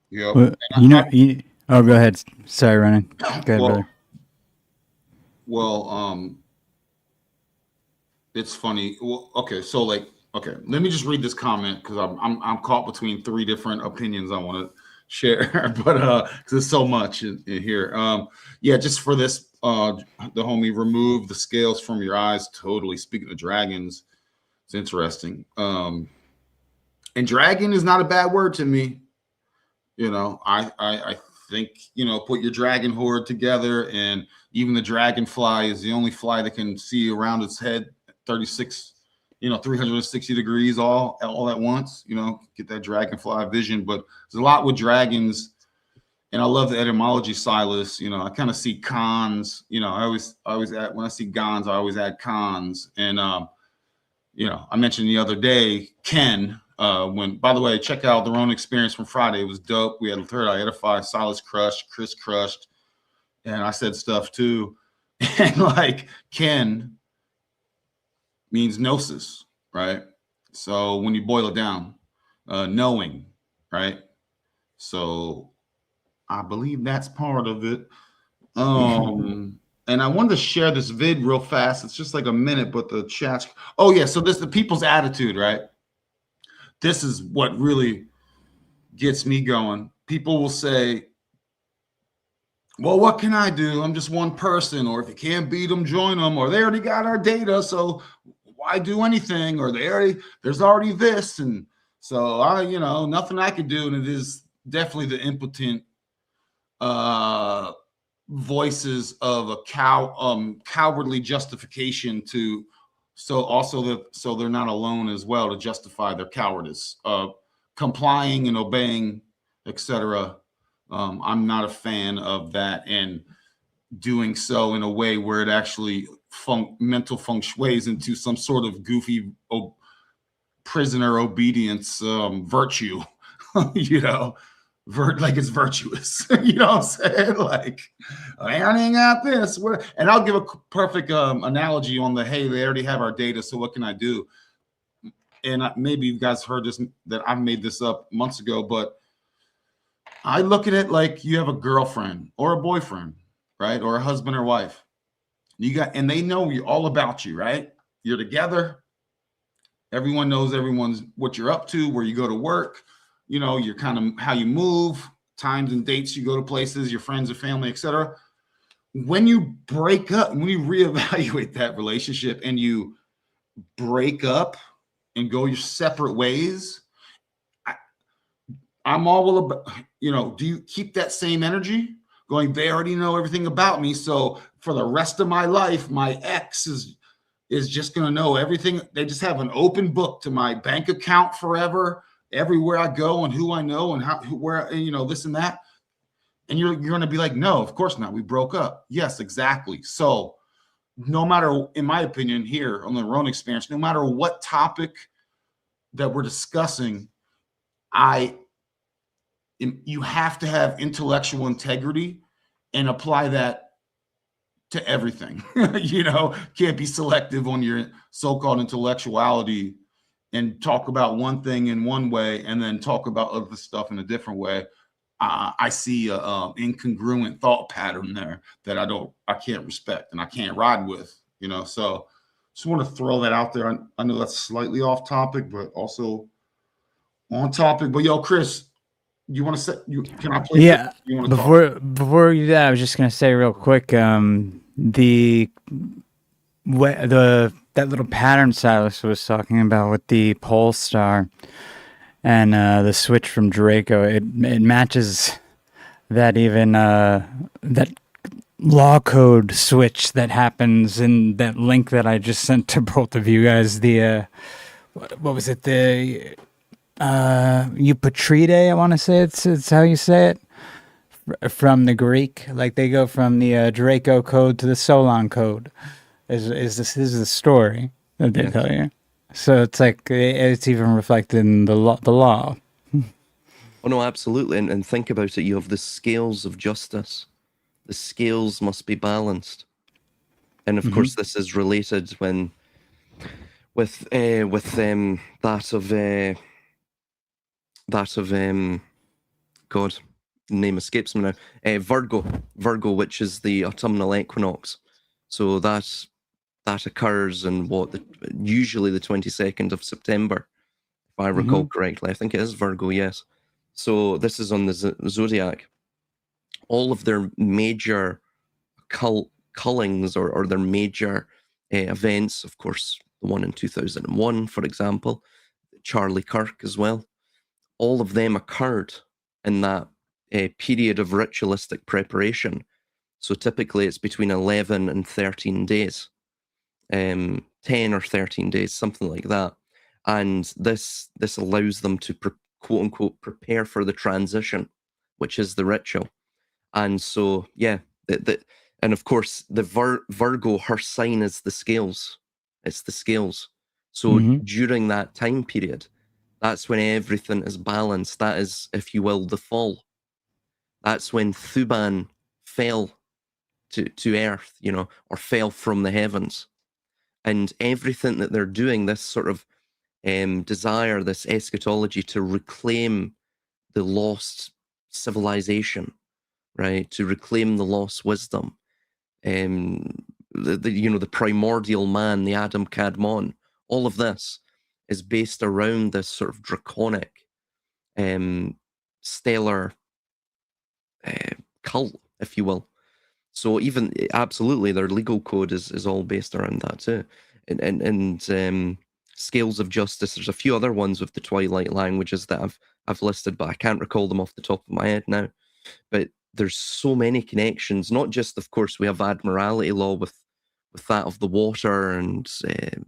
S1: Yep.
S3: Well, go ahead. Sorry, Ronin. Go ahead, brother.
S1: Well, it's funny. Well, okay, so let me just read this comment because I'm caught between three different opinions I want to share, but because there's so much in here. Just for this, the homie, remove the scales from your eyes. Totally. Speaking of dragons, it's interesting. And dragon is not a bad word to me. I think, put your dragon horde together, and even the dragonfly is the only fly that can see around its head 360 degrees all at once, get that dragonfly vision. But there's a lot with dragons, and I love the etymology, Silas. I kind of see cons, I always add, when I see gons, I always add cons. And I mentioned the other day Ken, by the way, check out the Ronin experience from Friday. It was dope. We had Third Eye Edify, Silas crushed, Chris crushed, and I said stuff too. And like Ken means gnosis, right? So when you boil it down, knowing, right? So I believe that's part of it. And I wanted to share this vid real fast. It's just like a minute, but the chat's, so this is the people's attitude, right? This is what really gets me going. People will say, well, what can I do? I'm just one person. Or if you can't beat them, join them. Or they already got our data, so why do anything? Or there's already this. And so nothing I could do. And it is definitely the impotent voices of a cowardly justification so they're not alone as well, to justify their cowardice, complying and obeying, etc. I'm not a fan of that, and doing so in a way where it actually mental feng shui's into some sort of goofy prisoner obedience virtue, like it's virtuous. You know what I'm saying? Like, I ain't got this. And I'll give a perfect analogy on hey, they already have our data, so what can I do? And maybe you guys heard this, that I made this up months ago, but I look at it like you have a girlfriend or a boyfriend, right? Or a husband or wife. and they know all about you, right? You're together. Everyone knows everyone's what you're up to, where you go to work, you're kind of how you move, times and dates you go to places, your friends and family, etc. When you break up, when you reevaluate that relationship and you break up and go your separate ways, I'm all about, do you keep that same energy going? They already know everything about me. So for the rest of my life, my ex is just going to know everything. They just have an open book to my bank account forever, everywhere I go and who I know and where, this and that. And you're going to be like, no, of course not. We broke up. Yes, exactly. So no matter, in my opinion, here on the Ronin experience, no matter what topic that we're discussing, you have to have intellectual integrity and apply that to everything. Can't be selective on your so-called intellectuality and talk about one thing in one way and then talk about other stuff in a different way. I see a incongruent thought pattern there that I can't respect and I can't ride with, so just want to throw that out there. I know that's slightly off topic, but also on topic. But yo, Chris, you want to say, can I play?
S3: Yeah.
S1: You want to
S3: Before you do that, I was just gonna say real quick, that little pattern Silas was talking about with the pole star and the switch from Draco, it matches that even that law code switch that happens in that link that I just sent to both of you guys. The what was it? The Eupatride, I want to say it's how you say it, from the Greek. Like they go from the Draco code to the Solon code. This is the story that they tell you. So it's like it's even reflected in the law.
S2: Oh no, absolutely. And think about it. You have the scales of justice. The scales must be balanced. And of course, this is related with that of God, name escapes me now. Virgo, which is the autumnal equinox. So that occurs in usually the 22nd of September, if I recall correctly. I think it is Virgo, yes. So this is on the zodiac. All of their major cullings or their major events, of course, the one in 2001, for example, Charlie Kirk as well, all of them occurred in that period of ritualistic preparation. So typically it's between 11 and 13 days, 10 or 13 days, something like that. And this allows them to quote unquote prepare for the transition, which is the ritual. And so, yeah, and of course, the Virgo, her sign is the scales. It's the scales. So during that time period, that's when everything is balanced. That is, if you will, the fall. That's when Thuban fell to earth, or fell from the heavens. And everything that they're doing, this sort of desire, this eschatology to reclaim the lost civilization, right? To reclaim the lost wisdom, the primordial man, the Adam Kadmon. All of this is based around this sort of draconic, stellar cult, if you will. So even absolutely, their legal code is all based around that too, and scales of justice. There's a few other ones with the Twilight languages that I've listed, but I can't recall them off the top of my head now. But there's so many connections. Not just, of course, we have admiralty law with that of the water and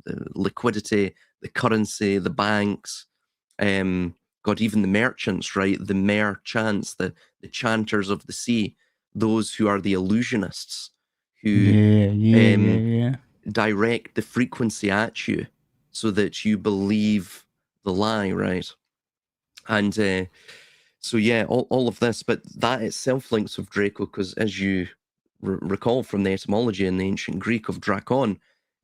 S2: the liquidity, the currency, the banks. God, even the merchants, right? The merchants, the chanters of the sea, those who are the illusionists, who direct the frequency at you so that you believe the lie, right? And so, yeah, all of this, but that itself links with Draco, because as you recall from the etymology in the ancient Greek of drakon,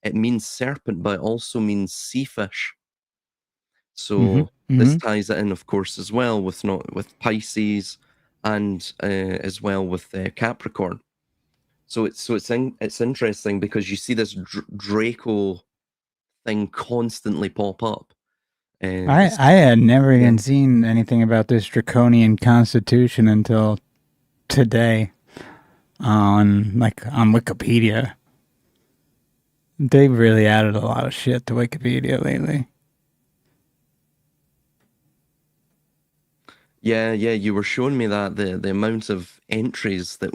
S2: it means serpent, but it also means sea fish. So this ties it in, of course, as well with Pisces and as well with Capricorn. So it's interesting because you see this Draco thing constantly pop up.
S3: I had never even seen anything about this draconian constitution until today on Wikipedia. They've really added a lot of shit to Wikipedia lately.
S2: Yeah, you were showing me that the amount of entries that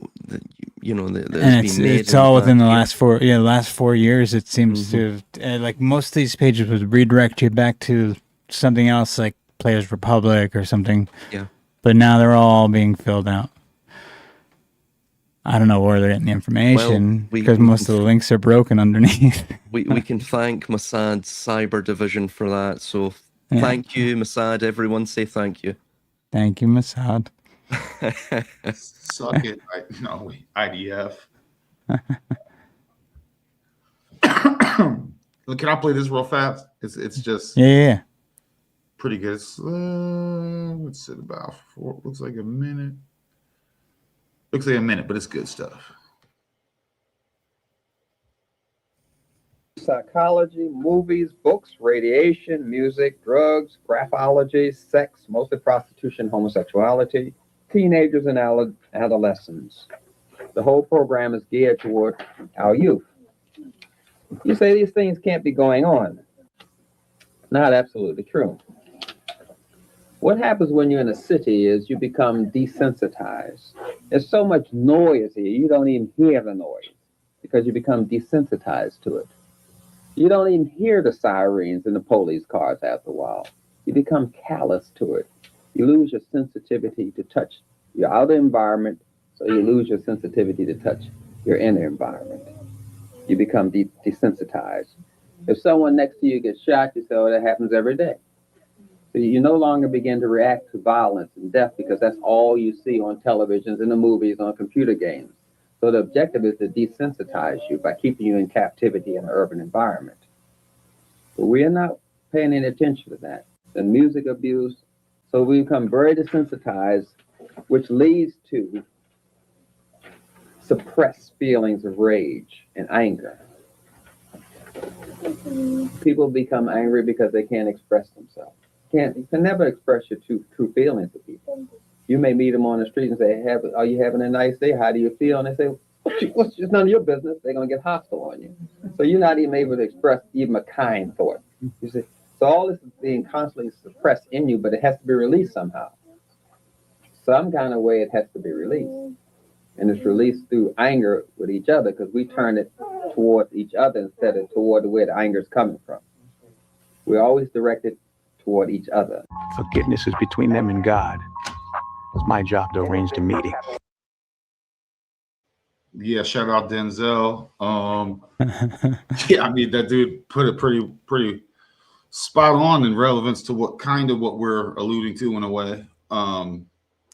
S2: you know that
S3: And
S2: has been made.
S3: it's all within the last 4 years. It seems
S2: Mm-hmm.
S3: to have, like most of these pages would redirect you back to something else like Players Republic or something.
S2: Yeah.
S3: But now they're all being filled out. I don't know where they're getting the information because most of the links are broken underneath.
S2: we can thank Mossad's cyber division for that. So thank you, Mossad. Everyone say thank you.
S3: Thank you, Mossad.
S1: Suck it. No, IDF. Can I play this real fast? It's just
S3: yeah.
S1: Pretty good. It's, what's it about? Looks like a minute. Looks like a minute, but it's good stuff.
S6: Psychology, movies, books, radiation, music, drugs, graphology, sex, mostly prostitution, homosexuality, teenagers and adolescents. The whole program is geared toward our youth. You say these things can't be going on. Not absolutely true. What happens when you're in a city is you become desensitized. There's so much noise here, you don't even hear the noise because you become desensitized to it. You don't even hear the sirens and the police cars after a while. You become callous to it. You lose your sensitivity to touch your outer environment, so you lose your sensitivity to touch your inner environment. You become desensitized. If someone next to you gets shot, you say, oh, that happens every day. So you no longer begin to react to violence and death because that's all you see on televisions, in the movies, on computer games. So the objective is to desensitize you by keeping you in captivity in an urban environment. But we are not paying any attention to that. The music abuse. So we become very desensitized, which leads to suppressed feelings of rage and anger. People become angry because they can't express themselves. You can never express your true feelings to people. You may meet them on the street and say, are you having a nice day? How do you feel? And they say, well, it's none of your business. They're going to get hostile on you. So you're not even able to express even a kind thought. You see? So all this is being constantly suppressed in you, but it has to be released somehow. Some kind of way it has to be released. And it's released through anger with each other because we turn it towards each other instead of toward where the anger is coming from. We're always directed toward each other.
S7: Forgiveness is between them and God. It's my job to arrange the meeting.
S1: Yeah, shout out Denzel. Yeah, I mean that dude put it pretty spot on in relevance to what we're alluding to in a way.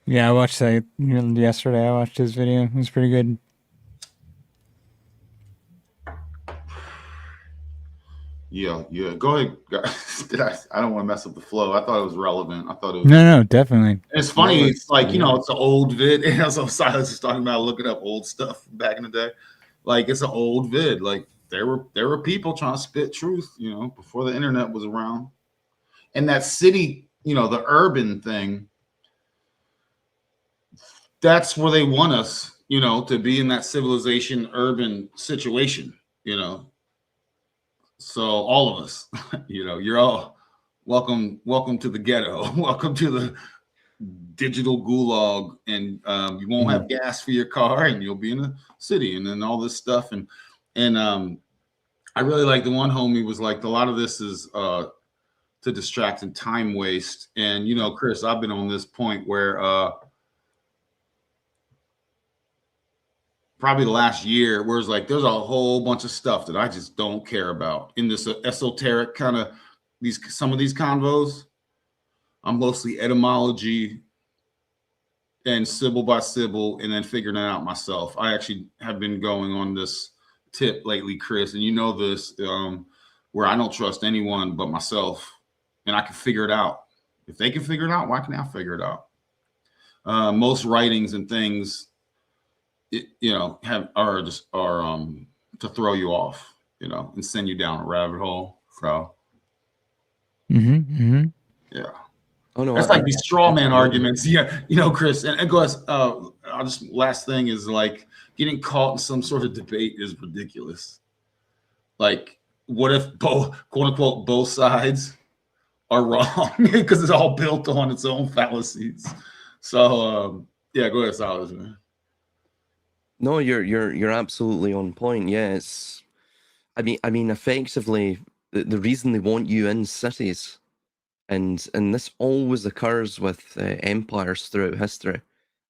S3: Yeah, I watched that yesterday. I watched his video. It was pretty good.
S1: Yeah. Go ahead, guys. I don't want to mess up the flow. I thought it was relevant. I thought it was
S3: No, definitely.
S1: It's funny. It's like, it's an old vid. And so Silas is talking about looking up old stuff back in the day. Like it's an old vid. Like there were people trying to spit truth, before the internet was around. And that city, the urban thing, that's where they want us, to be in that civilization, urban situation, So all of us, you're all welcome to the ghetto. Welcome to the digital gulag, and you won't have gas for your car, and you'll be in a city, and then all this stuff. And I really like the one homie was like, a lot of this is to distract and time waste. And Chris, I've been on this point where probably the last year, where it's like there's a whole bunch of stuff that I just don't care about in this esoteric kind of some of these convos. I'm mostly etymology and syllable by syllable, and then figuring it out myself. I actually have been going on this tip lately, Chris, and this, where I don't trust anyone but myself, and I can figure it out. If they can figure it out, why can't I figure it out? Most writings and things have or just or to throw you off, and send you down a rabbit hole. So yeah.
S2: Oh no,
S1: That's like these straw man
S2: absolutely.
S1: arguments. Yeah, Chris. And it goes, I'll just, last thing is like getting caught in some sort of debate is ridiculous. Like, what if both, quote unquote, both sides are wrong because it's all built on its own fallacies. So, yeah, go ahead, Silas, man.
S2: No, you're absolutely on point. Yeah, I mean, effectively, the reason they want you in cities, and this always occurs with empires throughout history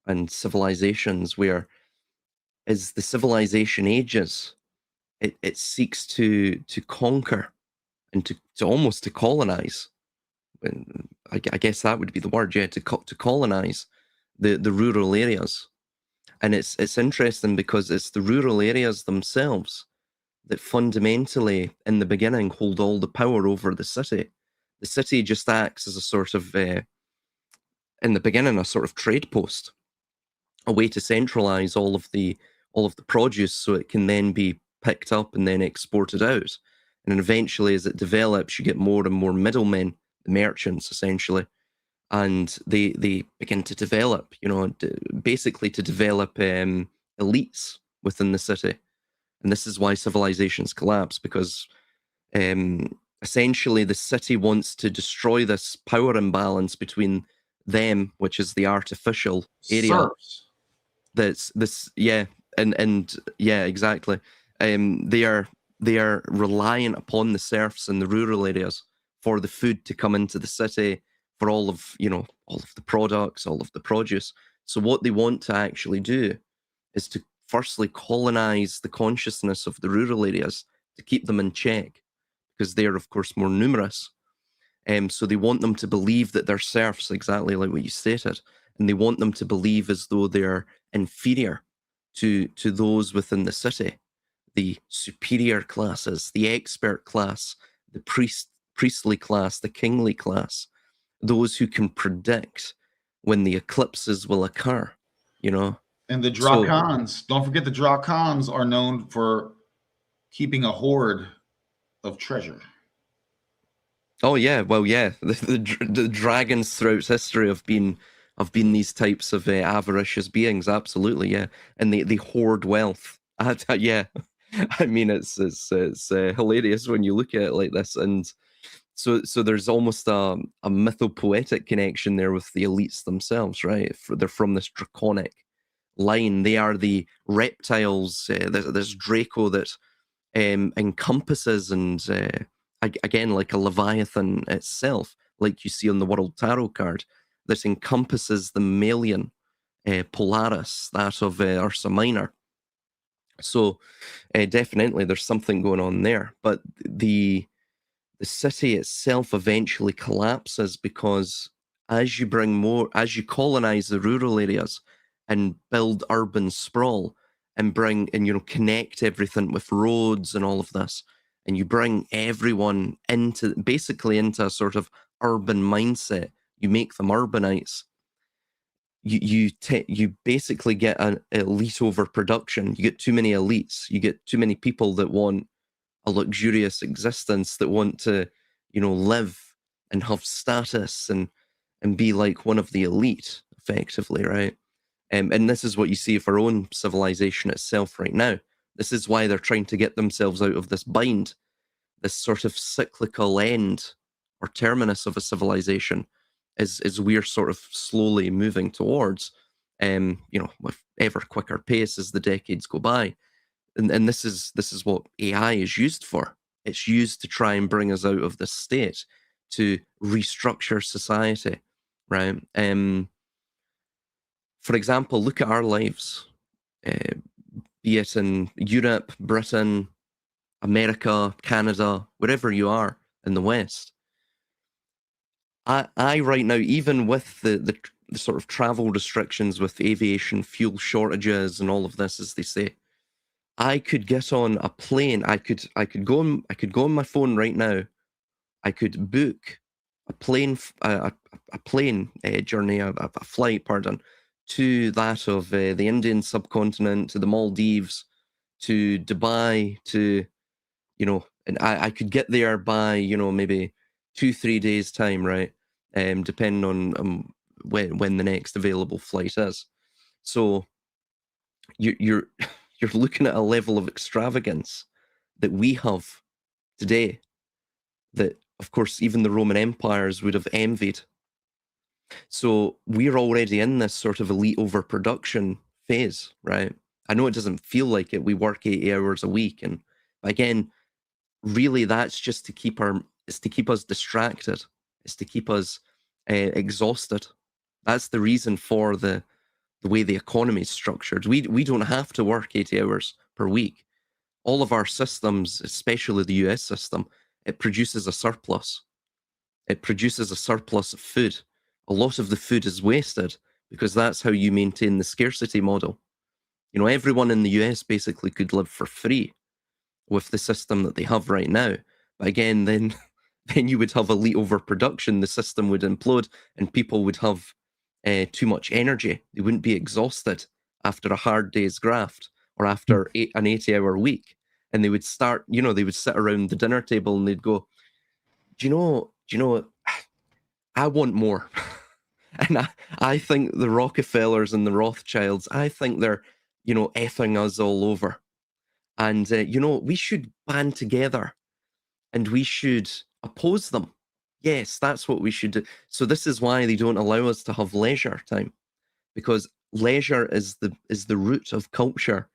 S2: and civilizations, where as the civilization ages, it seeks to conquer and to almost to colonize. And I guess that would be the word, yeah, to colonize the rural areas. And it's interesting because it's the rural areas themselves that fundamentally, in the beginning, hold all the power over the city. The city just acts as a sort of, in the beginning, a sort of trade post, a way to centralize all of the produce, so it can then be picked up and then exported out. And then eventually, as it develops, you get more and more middlemen, the merchants, essentially, and they begin to develop, basically to develop elites within the city. And this is why civilizations collapse, because essentially the city wants to destroy this power imbalance between them, which is the artificial area.
S1: Serfs.
S2: That's this, yeah, and yeah, exactly. They are reliant upon the serfs in the rural areas for the food to come into the city, for all of the products, all of the produce. So what they want to actually do is to firstly colonize the consciousness of the rural areas to keep them in check, because they are, of course, more numerous. So they want them to believe that they're serfs, exactly like what you stated, and they want them to believe as though they're inferior to those within the city, the superior classes, the expert class, the priestly class, the kingly class, those who can predict when the eclipses will occur,
S1: And the Drakons, don't forget the Drakons are known for keeping a hoard of treasure.
S2: Oh yeah, well yeah, the dragons throughout history have been these types of avaricious beings, absolutely, yeah, and they hoard wealth. Yeah, I mean it's hilarious when you look at it like this, and so there's almost a mythopoetic connection there with the elites themselves, right? They're from this draconic line. They are the reptiles. There's Draco that encompasses and again, like a leviathan itself, like you see on the World Tarot card, that encompasses the Malian Polaris, that of Ursa Minor. So definitely there's something going on there, but the city itself eventually collapses because as you colonize the rural areas and build urban sprawl and connect everything with roads and all of this, and you bring everyone into a sort of urban mindset, you make them urbanites, you basically get an elite overproduction. You get too many elites, you get too many people that want a luxurious existence, that want to, live and have status and be like one of the elite, effectively, right? And this is what you see of our own civilization itself right now. This is why they're trying to get themselves out of this bind, this sort of cyclical end or terminus of a civilization, as we're sort of slowly moving towards, with ever quicker pace as the decades go by. And this is what AI is used for. It's used to try and bring us out of this state, to restructure society, right? For example, look at our lives, be it in Europe, Britain, America, Canada, wherever you are in the West. I right now, even with the sort of travel restrictions with aviation fuel shortages and all of this, as they say, I could get on a plane. I could go on my phone right now. I could book a plane journey, a flight, pardon, to that of the Indian subcontinent, to the Maldives, to Dubai, to, and I could get there by, maybe 2-3 days time, right? Depending on when the next available flight is. So you're looking at a level of extravagance that we have today that, of course, even the Roman empires would have envied. So we're already in this sort of elite overproduction phase, right? I know it doesn't feel like it. We work 80 hours a week, and again, really, that's just to keep us distracted. It's to keep us exhausted. That's the reason for the way the economy is structured. We don't have to work 80 hours per week. All of our systems, especially the US system, it produces a surplus. It produces a surplus of food. A lot of the food is wasted because that's how you maintain the scarcity model. Everyone in the US basically could live for free with the system that they have right now. But again, then you would have elite overproduction. The system would implode and people would have too much energy. They wouldn't be exhausted after a hard day's graft or after an 80-hour week. And they would start, they would sit around the dinner table and they'd go, do you know, I want more. And I think the Rockefellers and the Rothschilds, I think they're, effing us all over. And, we should band together and we should oppose them. Yes, that's what we should do. So this is why they don't allow us to have leisure time, because leisure is the root of culture.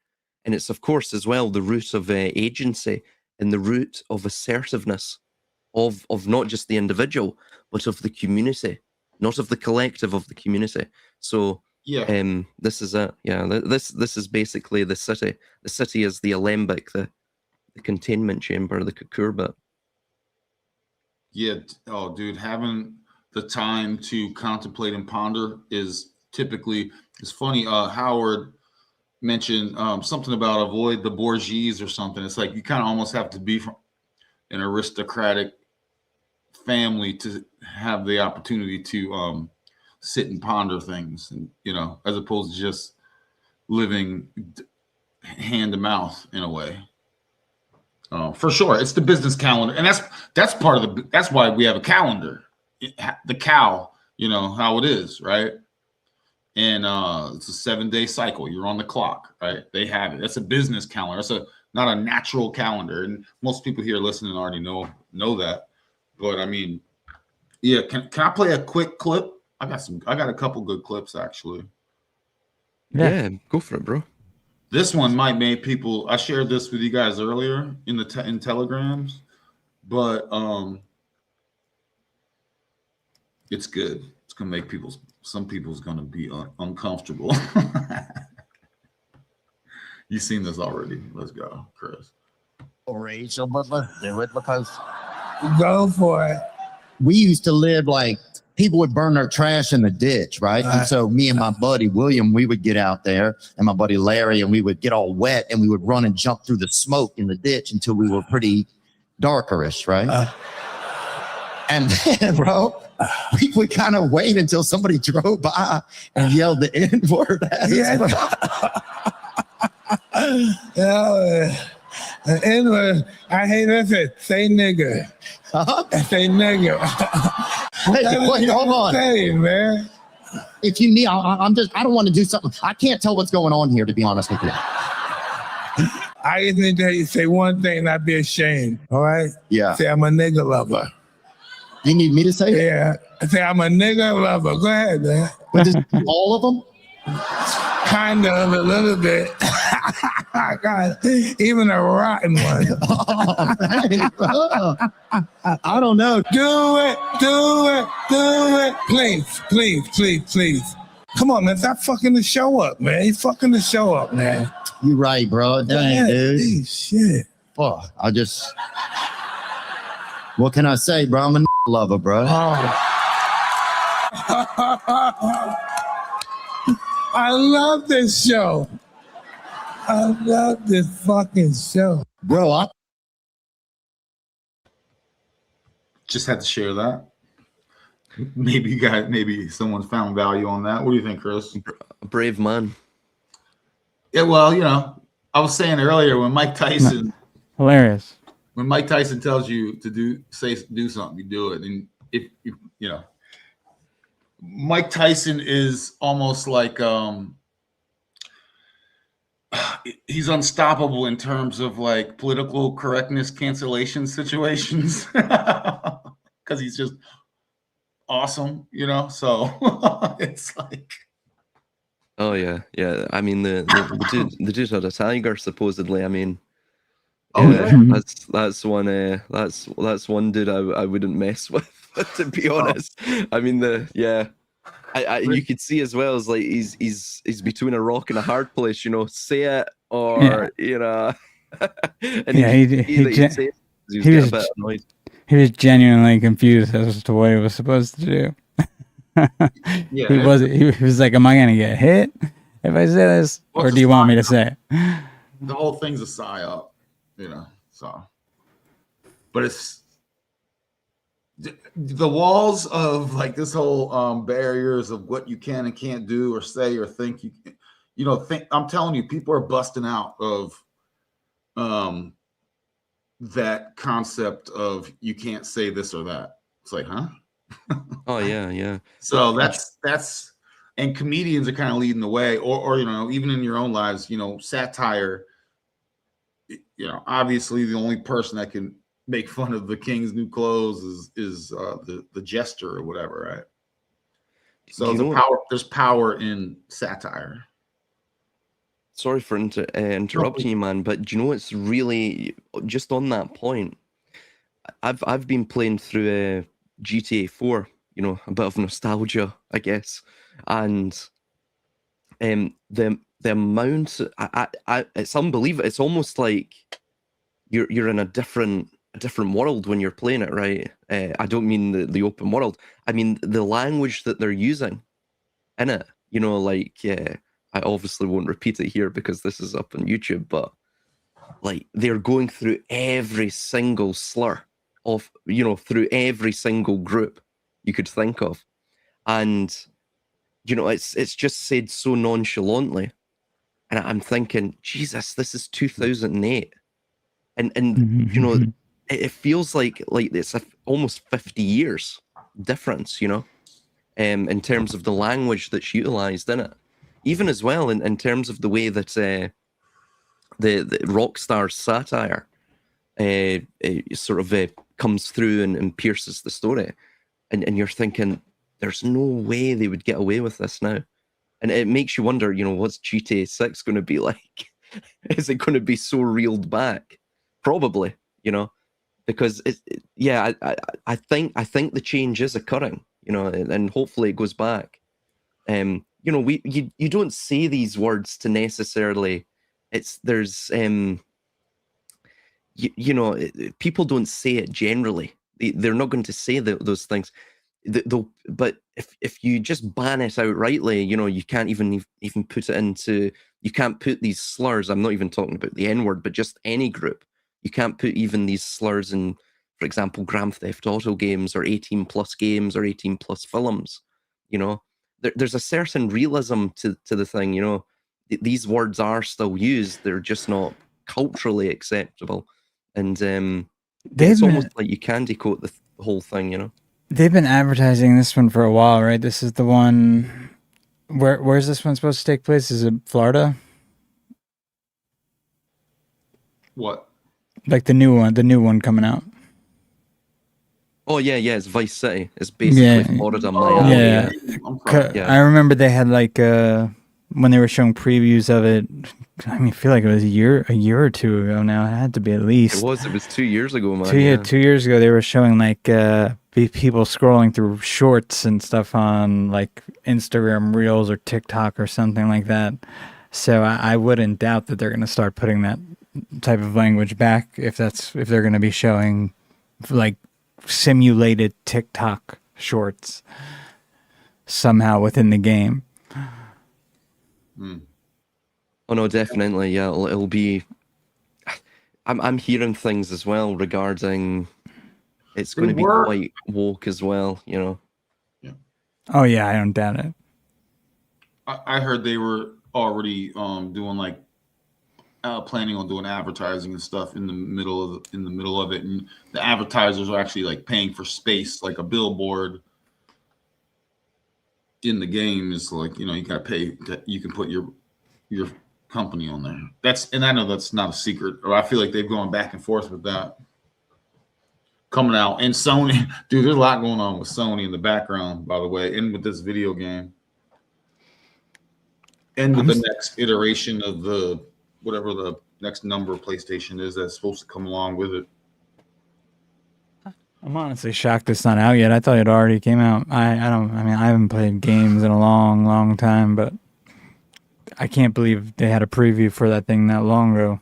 S2: And it's, of course, as well, the root of agency and the root of assertiveness of not just the individual, but of the community, not of the collective, of the community. So
S1: Yeah.
S2: this is it. Yeah, this is basically the city. The city is the alembic, the containment chamber, the cucurbit.
S1: Yeah. Oh, dude, having the time to contemplate and ponder is typically, it's funny. Howard mentioned something about avoid the bourgeois or something. It's like you kind of almost have to be from an aristocratic family to have the opportunity to sit and ponder things, and as opposed to just living hand to mouth in a way. For sure, it's the business calendar, and that's part of that's why we have a calendar. The cow, how it is, right? And it's a 7-day cycle. You're on the clock, right? They have it. That's a business calendar. That's not a natural calendar, and most people here listening already know that. But I mean, yeah. Can I play a quick clip? I got a couple good clips actually.
S2: Yeah, go for it, bro.
S1: This one might make people. I shared this with you guys earlier in in telegrams, but it's good. It's gonna make some people's gonna be uncomfortable. You've seen this already. Let's go, Chris.
S8: So let's do it because
S5: Go for it.
S8: we used to live like people would burn their trash in the ditch, right? And so me and my buddy William, we would get out there, and my buddy Larry, and we would get all wet, and we would run and jump through the smoke in the ditch until we were pretty darkerish, right? And then, bro, we would kind of wait until somebody drove by and yelled the N-word at us.
S5: Anyway, I hate that. Say nigger. Say nigger.
S8: Wait, hold on.
S5: Say, man.
S8: If you need, I don't want to do something. I can't tell what's going on here, to be honest with you.
S5: I just need to hear you say one thing, not be ashamed. All right?
S8: Yeah.
S5: Say I'm a nigger lover.
S8: You need me to say it?
S5: Yeah. Say I'm a nigger lover. Go ahead, man.
S8: But just all of them?
S5: Kind of, a little bit. God, even a rotten one.
S8: I don't know.
S5: Do it. Please. Come on, man. Stop fucking the show up, man. He's fucking the show up, man.
S8: You're right, bro. Dang, dude.
S5: Shit.
S8: Fuck. What can I say, bro? I'm a lover, bro.
S5: I love this show. I love this fucking show.
S8: Bro, I
S1: Just had to share that. maybe someone found value on that. What do you think, Chris?
S2: A brave man.
S1: Yeah, well, I was saying earlier when Mike Tyson
S3: Hilarious.
S1: when Mike Tyson tells you to do something, you do it. And if Mike Tyson is almost like he's unstoppable in terms of like political correctness cancellation situations because he's just awesome, so it's like,
S2: Oh yeah. I mean the dude had a tiger supposedly. I mean,
S1: oh
S2: yeah,
S1: yeah,
S2: that's one that's one dude I wouldn't mess with, to be honest. I mean you could see as well as like he's between a rock and a hard place, say it or and
S3: Yeah,
S2: he was getting a bit annoyed.
S3: he was genuinely confused as to what he was supposed to do.
S1: Yeah,
S3: he was like, am I gonna get hit if I say this,
S1: Well,
S3: or
S1: it's
S3: do
S1: a
S3: you want me to say it?
S1: the whole thing's a psyop, so, but it's the walls of like this whole barriers of what you can and can't do or say or think I'm telling you, people are busting out of that concept of you can't say this or that. It's like, huh?
S2: Oh yeah.
S1: So that's and comedians are kind of leading the way, or even in your own lives, satire. Obviously the only person that can make fun of the king's new clothes is the jester or whatever, right? So there's power in satire.
S2: Sorry for interrupting you, man, but do you know what's really just on that point? I've been playing through GTA 4, a bit of nostalgia, I guess, and the amount it's unbelievable. It's almost like you're in a different world when you're playing it, right? I don't mean the open world. I mean the language that they're using in it. I obviously won't repeat it here because this is up on YouTube, but like they're going through every single slur of, through every single group you could think of. And, it's just said so nonchalantly. And I'm thinking, Jesus, this is 2008. And it feels like it's almost 50 years difference, in terms of the language that's utilized in it. Even as well in terms of the way that the Rockstar satire sort of comes through and pierces the story. And you're thinking, there's no way they would get away with this now. And it makes you wonder, what's GTA 6 going to be like? Is it going to be so reeled back? Probably, because I think the change is occurring, and hopefully it goes back. You don't say these words to necessarily. People don't say it generally. They're not going to say those things. But if you just ban it outrightly, you can't even put it into. You can't put these slurs. I'm not even talking about the N-word, but just any group. You can't put even these slurs in, for example, Grand Theft Auto games or 18+ games or 18+ films. There's a certain realism to the thing. These words are still used. They're just not culturally acceptable. And it's almost like you candy coat the whole thing.
S3: They've been advertising this one for a while, right? This is the one. Where's this one supposed to take place? Is it Florida?
S1: What?
S3: Like the new one coming out.
S2: Oh yeah, it's Vice City. It's basically Florida, Miami.
S3: Yeah. I remember they had like when they were showing previews of it. I mean, I feel like it was a year or two ago now. It had to be at least.
S2: It was 2 years ago, man.
S3: 2 years ago, they were showing like people scrolling through shorts and stuff on like Instagram Reels or TikTok or something like that. So I wouldn't doubt that they're going to start putting that type of language back if they're going to be showing like simulated TikTok shorts somehow within the game.
S2: Oh no, definitely, yeah. It'll be. I'm hearing things as well regarding. It's going to be quite woke as well,
S3: Oh yeah, I don't doubt it.
S1: I heard they were already doing like planning on doing advertising and stuff in the middle of it, and the advertisers are actually like paying for space, like a billboard in the game is like, you know, you got to pay that you can put your company on there. And I know that's not a secret, or I feel like they've gone back and forth with that coming out. And Sony, dude, there's a lot going on with Sony in the background, by the way, and with this video game, and with the next iteration of the whatever the next number of PlayStation is that's supposed to come along with it.
S3: I'm honestly shocked it's not out yet. I thought it already came out. I haven't played games in a long, long time, but I can't believe they had a preview for that thing that long ago.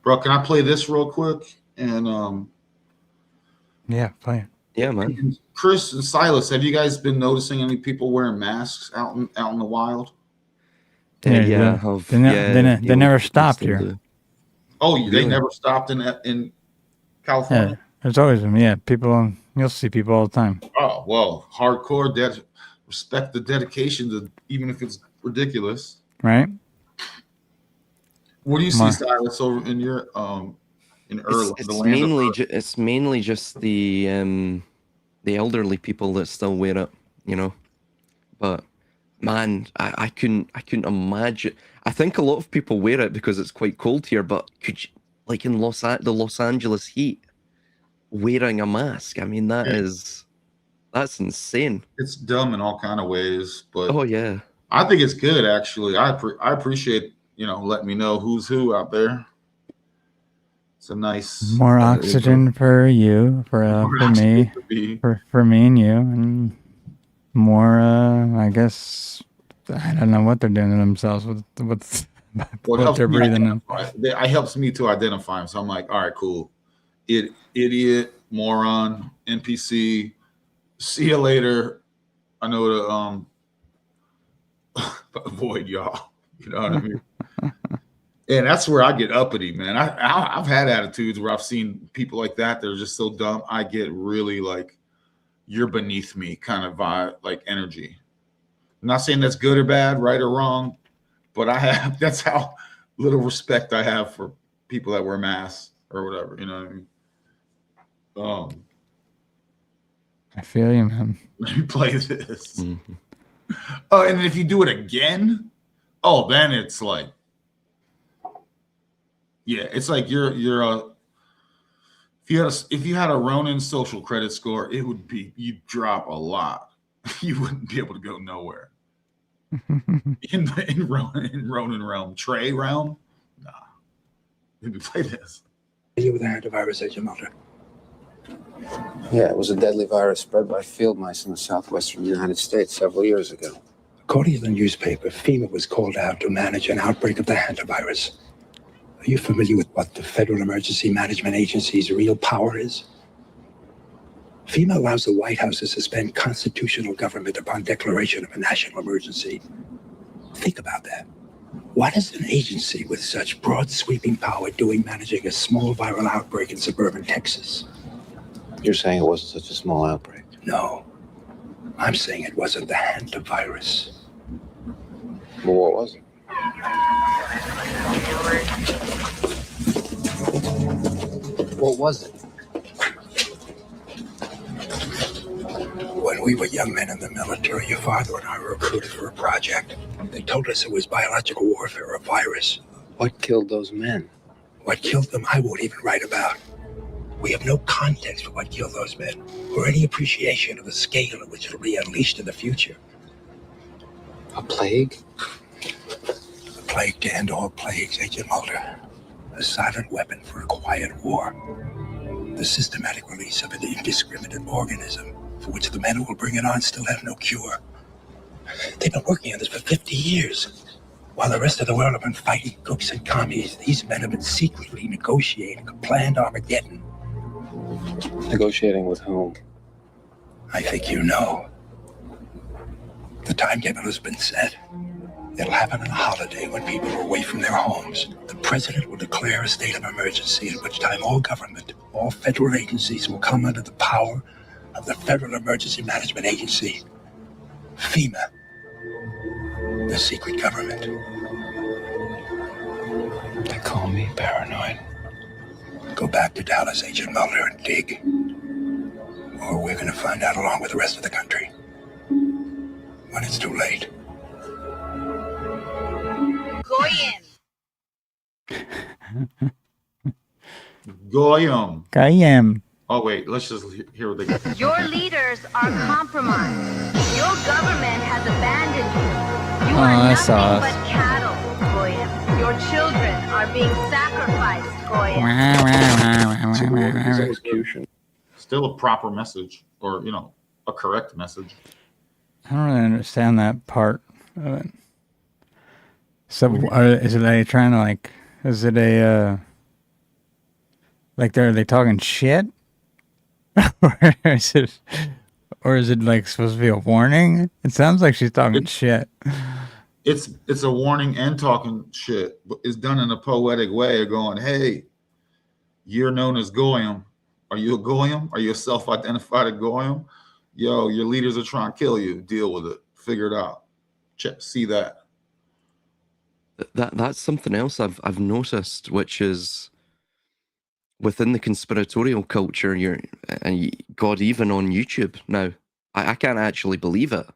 S1: Bro, can I play this real quick? And
S3: yeah, play it.
S2: Yeah, man.
S1: Chris and Silas, have you guys been noticing any people wearing masks out in the wild?
S3: Yeah, they never stopped here.
S1: Oh, they never stopped in California?
S3: Yeah, there's always people. You'll see people all the time.
S1: Oh, well, hardcore, respect the dedication to, even if it's ridiculous.
S3: Right.
S1: What do you see, Silas, over in your in Earl?
S2: It's mainly just the elderly people that still wear it, you know. But man, I couldn't imagine. I think a lot of people wear it because it's quite cold here, but could you, like in the Los Angeles heat, wearing a mask? I mean, that's insane.
S1: It's dumb in all kind of ways, but
S2: oh yeah,
S1: I think it's good actually. I appreciate, you know, letting me know who's who out there. It's a nice
S3: more oxygen for you, for me, for me and you, and more. I guess I don't know what they're doing to themselves with what they're breathing in.
S1: It helps me to identify them. So I'm like, all right, cool. Idiot, moron, NPC. See you later. I know to avoid y'all. You know what I mean? And that's where I get uppity, man. I've had attitudes where I've seen people like that. They're just so dumb. I get really like, you're beneath me kind of vibe, like energy. I'm not saying that's good or bad, right or wrong, but that's how little respect I have for people that wear masks or whatever. You know what I mean?
S3: I feel you, man.
S1: Let me play this. Mm-hmm. Oh, and if you do it again, then it's like, yeah, it's like you're if you had a Ronin social credit score, it would be, you'd drop a lot. You wouldn't be able to go nowhere. in Ronin realm, Trey realm, nah. Let me play this.
S9: You with the antivirus agent, Mulder?
S10: Yeah, it was a deadly virus spread by field mice in the southwestern United States several years ago.
S9: According to the newspaper, FEMA was called out to manage an outbreak of the hantavirus. Are you familiar with what the Federal Emergency Management Agency's real power is? FEMA allows the White House to suspend constitutional government upon declaration of a national emergency. Think about that. What is an agency with such broad sweeping power doing managing a small viral outbreak in suburban Texas?
S10: You're saying it wasn't such a small outbreak?
S9: No. I'm saying it wasn't the hantavirus.
S10: Well, what was it? What was it?
S9: When we were young men in the military, your father and I were recruited for a project. They told us it was biological warfare, a virus.
S10: What killed those men?
S9: What killed them, I won't even write about. We have no context for what killed those men, or any appreciation of the scale at which it'll be unleashed in the future.
S10: A plague?
S9: A plague to end all plagues, Agent Mulder. A silent weapon for a quiet war. The systematic release of an indiscriminate organism for which the men who will bring it on still have no cure. They've been working on this for 50 years. While the rest of the world have been fighting crooks and commies, these men have been secretly negotiating a planned Armageddon.
S10: Negotiating with whom?
S9: I think you know. The timetable has been set. It'll happen on a holiday when people are away from their homes. The president will declare a state of emergency, at which time all government, all federal agencies will come under the power of the Federal Emergency Management Agency, FEMA, the secret government. They call me paranoid. Go back to Dallas, Agent Mulder, and dig. Or we're going to find out along with the rest of the country when it's too late.
S1: Goyim.
S3: Goyim.
S1: Oh wait, let's just hear what they got.
S11: Your leaders are compromised. Your government has abandoned you. You
S3: Oh,
S11: are
S3: I saw
S11: nothing
S3: us.
S11: but cattle, Goyim. Your children are being sacrificed, Goyim.
S6: Execution.
S1: Still a proper message, or a correct message.
S3: I don't really understand that part of it. So, is it like trying to like? Is it a like? Are they talking shit? or is it like supposed to be a warning? It sounds like she's talking shit.
S1: It's a warning and talking shit, but it's done in a poetic way of going, hey, you're known as Goyim. Are you a Goyim? Are you a self-identified Goyim? Yo, your leaders are trying to kill you. Deal with it. Figure it out. See that.
S2: That's something else I've noticed, which is within the conspiratorial culture. God, even on YouTube now, I can't actually believe it.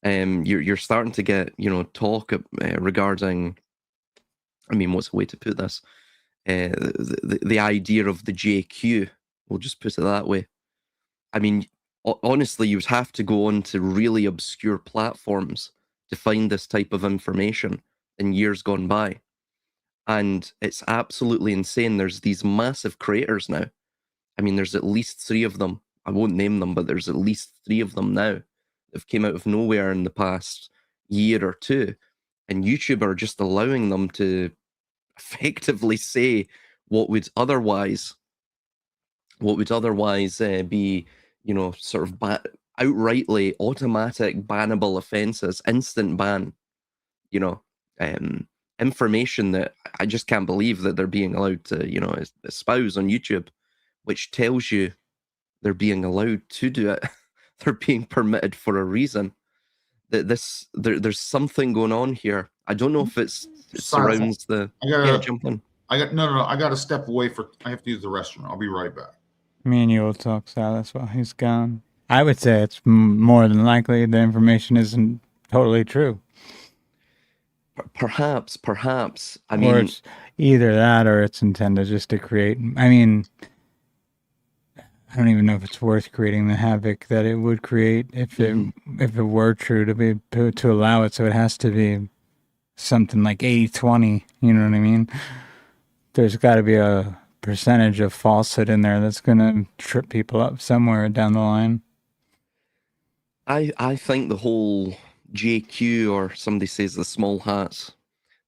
S2: You're starting to get talk regarding. I mean, what's a way to put this? The idea of the JQ. We'll just put it that way. I mean, honestly, you would have to go on to really obscure platforms to find this type of information in years gone by. And it's absolutely insane. There's these massive creators now. I mean, there's at least 3 of them. I won't name them, but there's at least 3 of them now that have came out of nowhere in the past year or 2. And YouTube are just allowing them to effectively say what would otherwise be, sort of outrightly automatic bannable offenses, instant ban, information that I just can't believe that they're being allowed to, espouse on YouTube, which tells you they're being allowed to do it. They're being permitted for a reason. That there's something going on here. I don't know if it surrounds the. Jump in.
S1: I got to step away I have to use the restroom. I'll be right back.
S3: Me and you will talk, Silas, while he's gone. I would say it's more than likely the information isn't totally true.
S2: Perhaps. I mean,
S3: or it's either that or it's intended just to create. I mean, I don't even know if it's worth creating the havoc that it would create if it were true to allow it. So it has to be something like 80-20. You know what I mean? There's got to be a percentage of falsehood in there that's going to trip people up somewhere down the line.
S2: I think the whole JQ, or somebody says the small hats,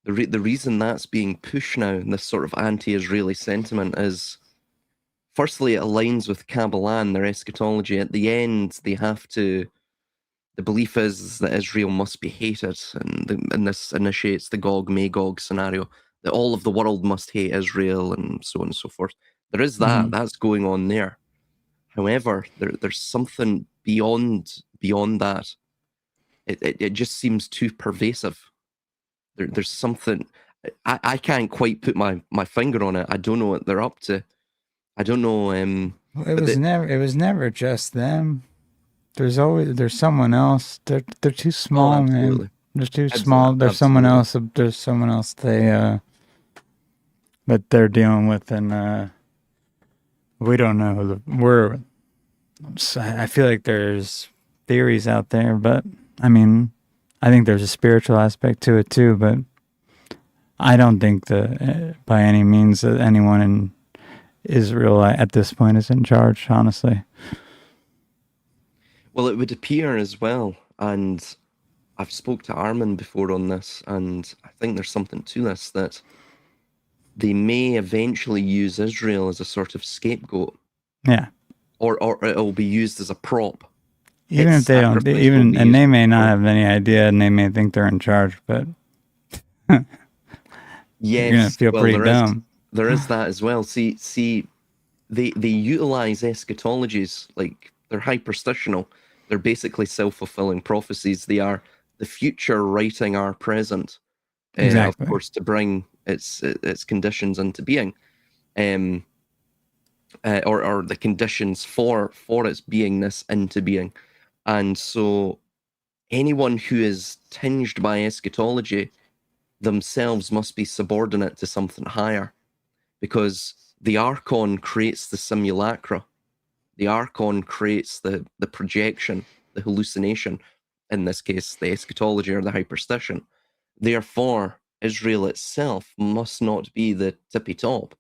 S2: the reason that's being pushed now, this sort of anti-Israeli sentiment, is firstly it aligns with Kabbalah and their eschatology. At the end, they have to. The belief is that Israel must be hated, and this initiates the Gog-Magog scenario, that all of the world must hate Israel, and so on and so forth. There is that. That's going on there. However, there's something beyond that. It just seems too pervasive. There's something. I can't quite put my finger on it. I don't know what they're up to. I don't know.
S3: It was never just them. There's someone else. They're too small, man. They're too small. There's someone else. There's someone else that they're dealing with, and we don't know who I feel like there's theories out there, but I mean, I think there's a spiritual aspect to it too, but I don't think that by any means that anyone in Israel at this point is in charge, honestly.
S2: Well, it would appear as well, and I've spoke to Armin before on this, and I think there's something to this, that they may eventually use Israel as a sort of scapegoat.
S3: Yeah.
S2: Or it'll be used as a prop.
S3: Even if they don't, and they may not have any idea, and they may think they're in charge, but
S2: yes,
S3: you're gonna feel pretty dumb.
S2: There is that as well. See, they utilize eschatologies like They're hyperstitional. They're basically self-fulfilling prophecies. They are the future writing our present,
S3: Exactly.
S2: of course, to bring its conditions into being, or the conditions for its beingness into being. And so anyone who is tinged by eschatology themselves must be subordinate to something higher, because the Archon creates the simulacra. The Archon creates the projection, the hallucination, in this case, the eschatology or the hyperstition. Therefore, Israel itself must not be the tippy top,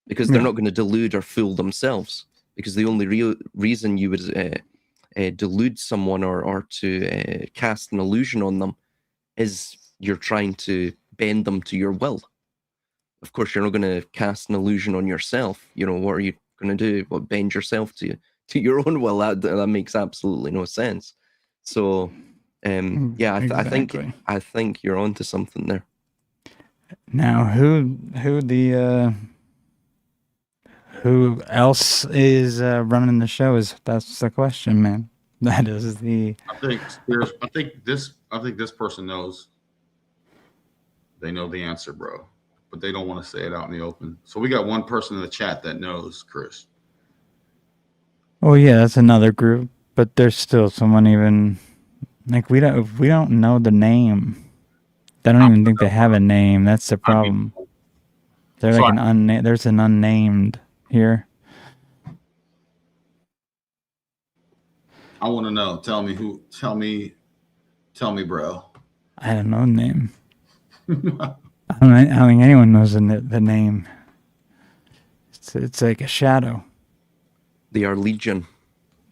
S2: because they're not going to delude or fool themselves. Because the only real reason you would delude someone or to cast an illusion on them is you're trying to bend them to your will. Of course, you're not going to cast an illusion on yourself. You know, what are you going to do? What, bend yourself to your own will? That makes absolutely no sense. So, yeah, I think you're onto something there.
S3: Now, who else is running the show? That's the question, man. That is the.
S1: I think this person knows. They know the answer, bro, but they don't want to say it out in the open. So we got one person in the chat that knows, Chris.
S3: Oh yeah, that's another group, but there's still someone even like we don't know the name. They don't even think they have a name. That's the problem. They're like an unnamed. There's an unnamed here.
S1: I want to know. Tell me who. Tell me, bro.
S3: I don't know the name. I don't think anyone knows the name. It's like a shadow.
S2: They are legion.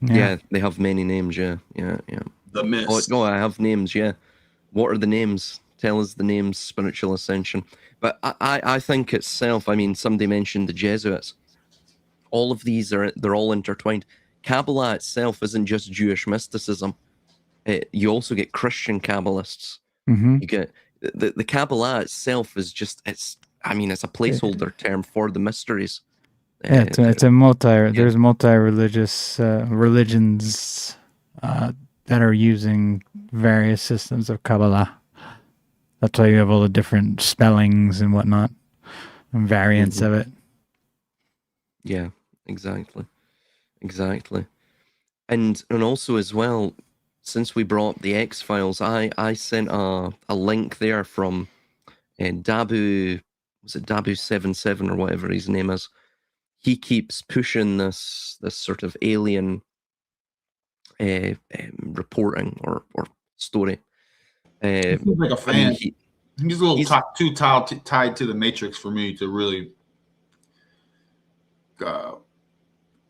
S2: Yeah, they have many names. Yeah.
S1: The mist.
S2: Oh, I have names. Yeah. What are the names? Tell us the names. Spiritual ascension. But I think itself. I mean, somebody mentioned the Jesuits. All of these they're all intertwined. Kabbalah itself isn't just Jewish mysticism. You also get Christian Kabbalists.
S3: Mm-hmm.
S2: You get the Kabbalah itself is just it's a placeholder term for the mysteries.
S3: Yeah, it's a there's multi-religious religions that are using various systems of Kabbalah. That's why you have all the different spellings and whatnot, and variants of it.
S2: Yeah, exactly. And also as well, since we brought up the X-Files, I sent a link there from Dabu, was it Dabu77 or whatever his name is? He keeps pushing this sort of alien reporting or story.
S1: He seems like a fan. He's a little too tied to the Matrix for me to really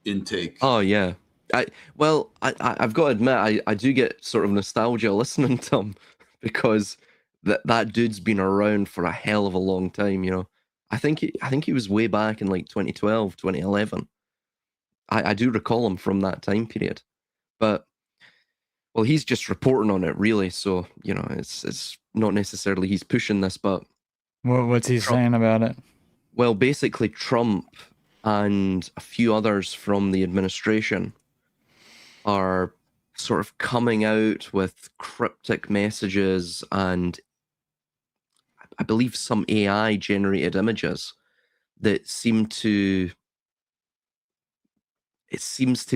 S1: intake.
S2: Oh yeah. I've got to admit, I do get sort of nostalgia listening to him, because that dude's been around for a hell of a long time, you know. I think he was way back in like 2012, 2011. I do recall him from that time period. But well, he's just reporting on it really, so you know, it's not necessarily he's pushing this, but
S3: what's he saying about it?
S2: Well, basically Trump and a few others from the administration are sort of coming out with cryptic messages and I believe some AI generated images that seems to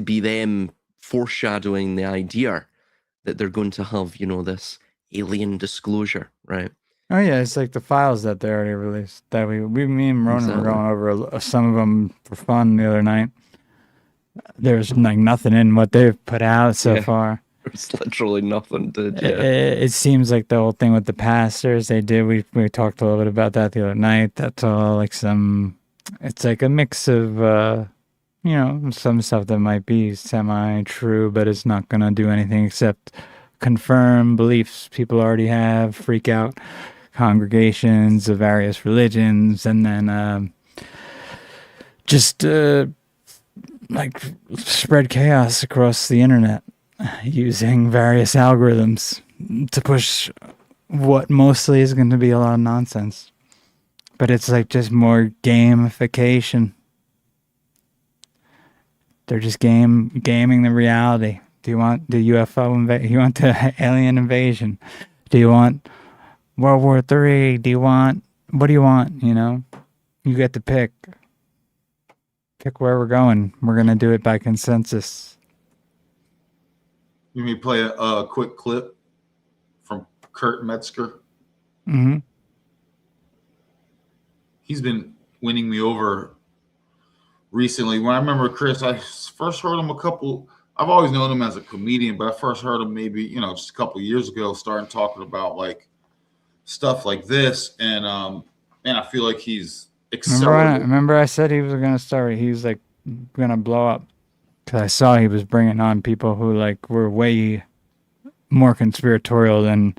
S2: be them foreshadowing the idea that they're going to have, you know, this alien disclosure, right?
S3: Oh yeah, it's like the files that they already released. That me and Ronin were going over some of them for fun the other night. There's like nothing in what they've put out so far.
S2: There's literally nothing, dude. Yeah.
S3: It seems like the whole thing with the pastors they did. We talked a little bit about that the other night. That's all like it's like a mix of you know, some stuff that might be semi-true, but it's not gonna do anything except confirm beliefs people already have, freak out congregations of various religions, and then just like spread chaos across the internet using various algorithms to push what mostly is going to be a lot of nonsense. But it's like just more gamification. They're just gaming the reality. Do you want the UFO invasion? You want the alien invasion? Do you want World War III? Do you want, what do you want? You know, you get to pick where we're going. We're going to do it by consensus.
S1: Let me play a quick clip from Kurt Metzger.
S3: Mm-hmm.
S1: He's been winning me over recently. When I remember Chris, I first heard him I've always known him as a comedian, but I first heard him maybe, just a couple of years ago, starting talking about like stuff like this. And man, I feel like he's accelerated.
S3: Remember I said he was going to start, he was like going to blow up. Because I saw he was bringing on people who like were way more conspiratorial than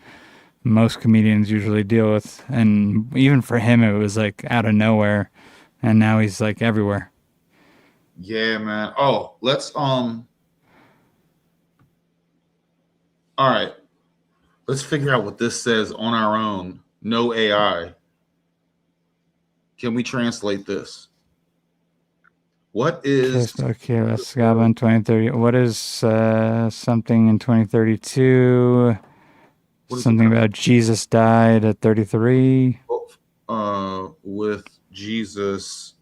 S3: most comedians usually deal with. And even for him, it was like out of nowhere. And now he's like everywhere.
S1: Yeah, man. Oh, let's all right, let's figure out what this says on our own. No AI. Can we translate this? What is...
S3: Okay, let's go in 2030. What is something in 2032? Something about Jesus died at 33.
S1: With Jesus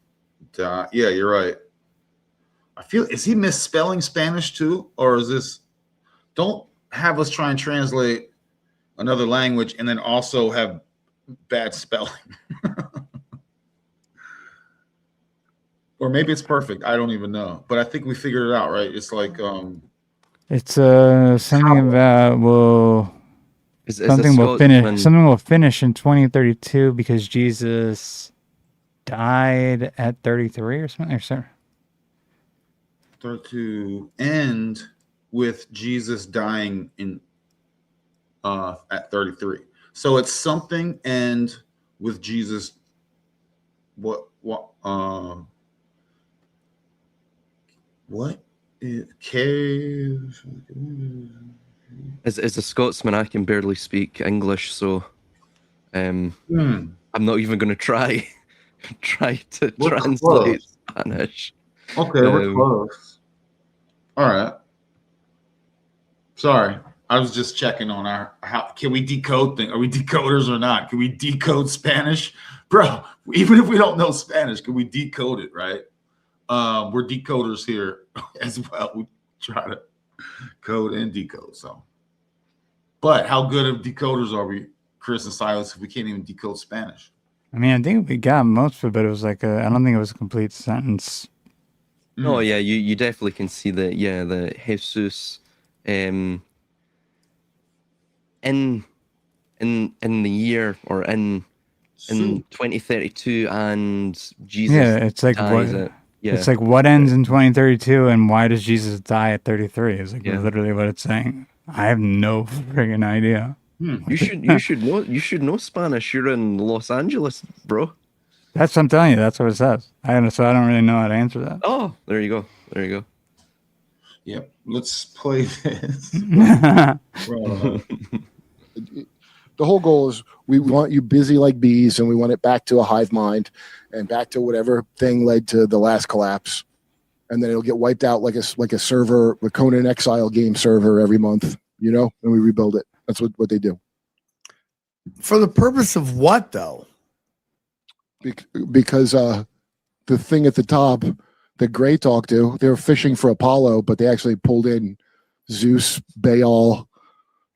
S1: died. Yeah, you're right. I feel, is he misspelling Spanish too? Or is this... Don't have us try and translate another language and then also have bad spelling. Or maybe it's perfect. I don't even know. But I think we figured it out, right? It's like
S3: it's something about something will finish in 2032 because Jesus died at 33 or something.
S1: Or to end with Jesus dying in at 33. So it's something end with Jesus. What is cave?
S2: As a Scotsman, I can barely speak English, so I'm not even going to try to translate Spanish.
S1: Okay, we're close. All right. Sorry, I was just checking on how can we decode things? Are we decoders or not? Can we decode Spanish, bro? Even if we don't know Spanish, can we decode it? Right? We're decoders here as well. We try to code and decode. So, but how good of decoders are we, Chris and Silas, if we can't even decode Spanish?
S3: I mean, I think we got most of it, but it was like I don't think it was a complete sentence.
S2: Oh yeah, you definitely can see the Jesus in the year or in 2032 and Jesus.
S3: Yeah, it's like it's like what ends in 2032 and why does Jesus die at 33? It's like literally what it's saying. I have no friggin' idea.
S2: You should know Spanish. You're in Los Angeles, bro.
S3: That's what I'm telling you. That's what it says. So I don't really know how to answer that.
S2: Oh, there you go.
S1: Yep. Let's play this.
S12: The whole goal is we want you busy like bees, and we want it back to a hive mind and back to whatever thing led to the last collapse. And then it'll get wiped out like a server, a Conan Exile game server every month, and we rebuild it. That's what they do.
S13: For the purpose of what, though?
S12: Because the thing at the top that Gray talked to, they were fishing for Apollo, but they actually pulled in Zeus, Baal.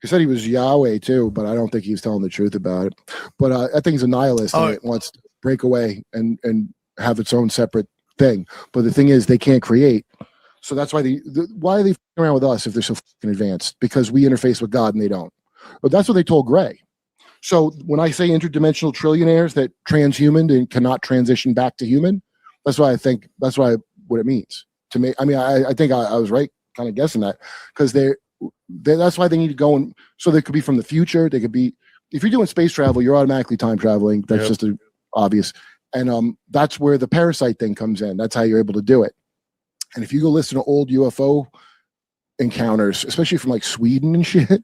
S12: He said he was Yahweh too, but I don't think he was telling the truth about it. But I think he's a nihilist and it wants to break away and have its own separate thing. But the thing is, they can't create. So that's why why are they around with us if they're so fucking advanced? Because we interface with God and they don't. But that's what they told Gray. So when I say interdimensional trillionaires that transhuman and cannot transition back to human, that's what it means to me. I mean, I think I was right kind of guessing that because that's why they need to go and so they could be from the future. They could be, if you're doing space travel, you're automatically time traveling. That's just obvious. And that's where the parasite thing comes in. That's how you're able to do it. And if you go listen to old UFO encounters, especially from like Sweden and shit,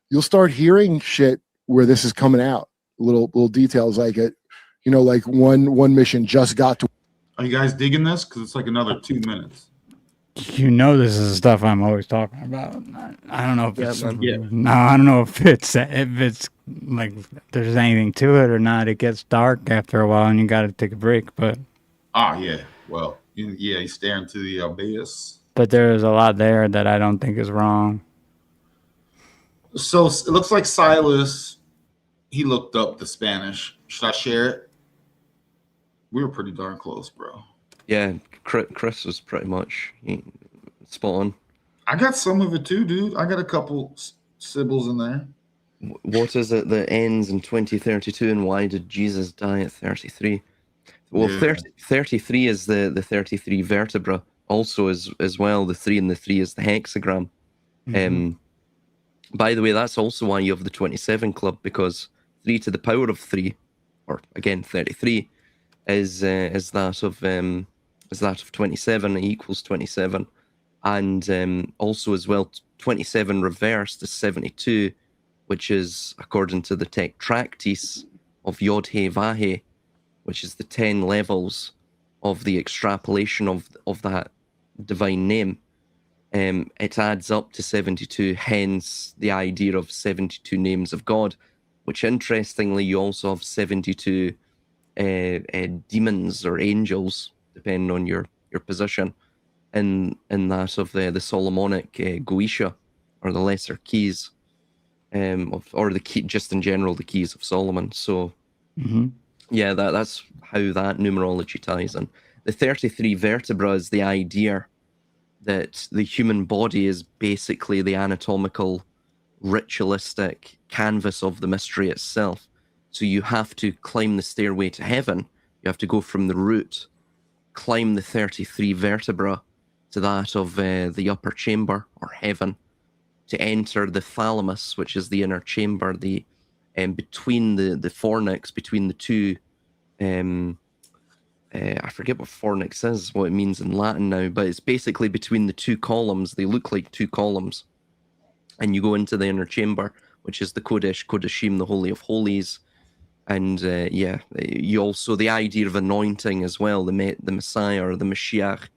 S12: you'll start hearing shit where this is coming out. Little details like it, like one mission just got to.
S1: Are you guys digging this? Because it's like another 2 minutes.
S3: You know, this is the stuff I'm always talking about. I don't know if
S2: Yeah,
S3: it's
S2: man.
S4: Yeah.
S3: no, I don't know if it's like there's anything to it or not. It gets dark after a while, and you got to take a break. But
S1: Yeah. Well, you stare into the abyss.
S3: there's a lot there that I don't think is wrong.
S1: So it looks like Silas, he looked up the Spanish. Should I share it? We were pretty darn close, bro.
S2: Yeah, Chris was pretty much spot on.
S1: I got some of it too, dude. I got a couple symbols in there.
S2: What is it that ends in 2032, and why did Jesus die at 33? Well,
S1: Yeah.
S2: 33 is the 33 vertebra. Also, as well, the 3 and the 3 is the hexagram. By the way, that's also why you have the 27 club, because 3 to the power of 3, or again 33, is that of 27. It equals 27, and also as well 27 reversed is 72, which is according to the Tetractys of Yod He Vahe, which is the 10 levels of the extrapolation of that divine name. It adds up to 72, hence the idea of 72 names of God, which interestingly you also have 72 demons or angels, depending on your position, in that of the Solomonic Goetia, or the lesser keys, or the key, just in general, the keys of Solomon. So yeah, that's how that numerology ties in. The 33 vertebra is the idea that the human body is basically the anatomical, ritualistic canvas of the mystery itself. So you have to climb the stairway to heaven. You have to go from the root, climb the 33 vertebra to that of the upper chamber, or heaven, to enter the thalamus, which is the inner chamber, the between the fornix, between the two. I forget what fornix is, what it means in Latin now, but it's basically between the two columns. They look like two columns. And you go into the inner chamber, which is the Kodesh, Kodeshim, the Holy of Holies. And you also, the idea of anointing as well, the Messiah or the Mashiach,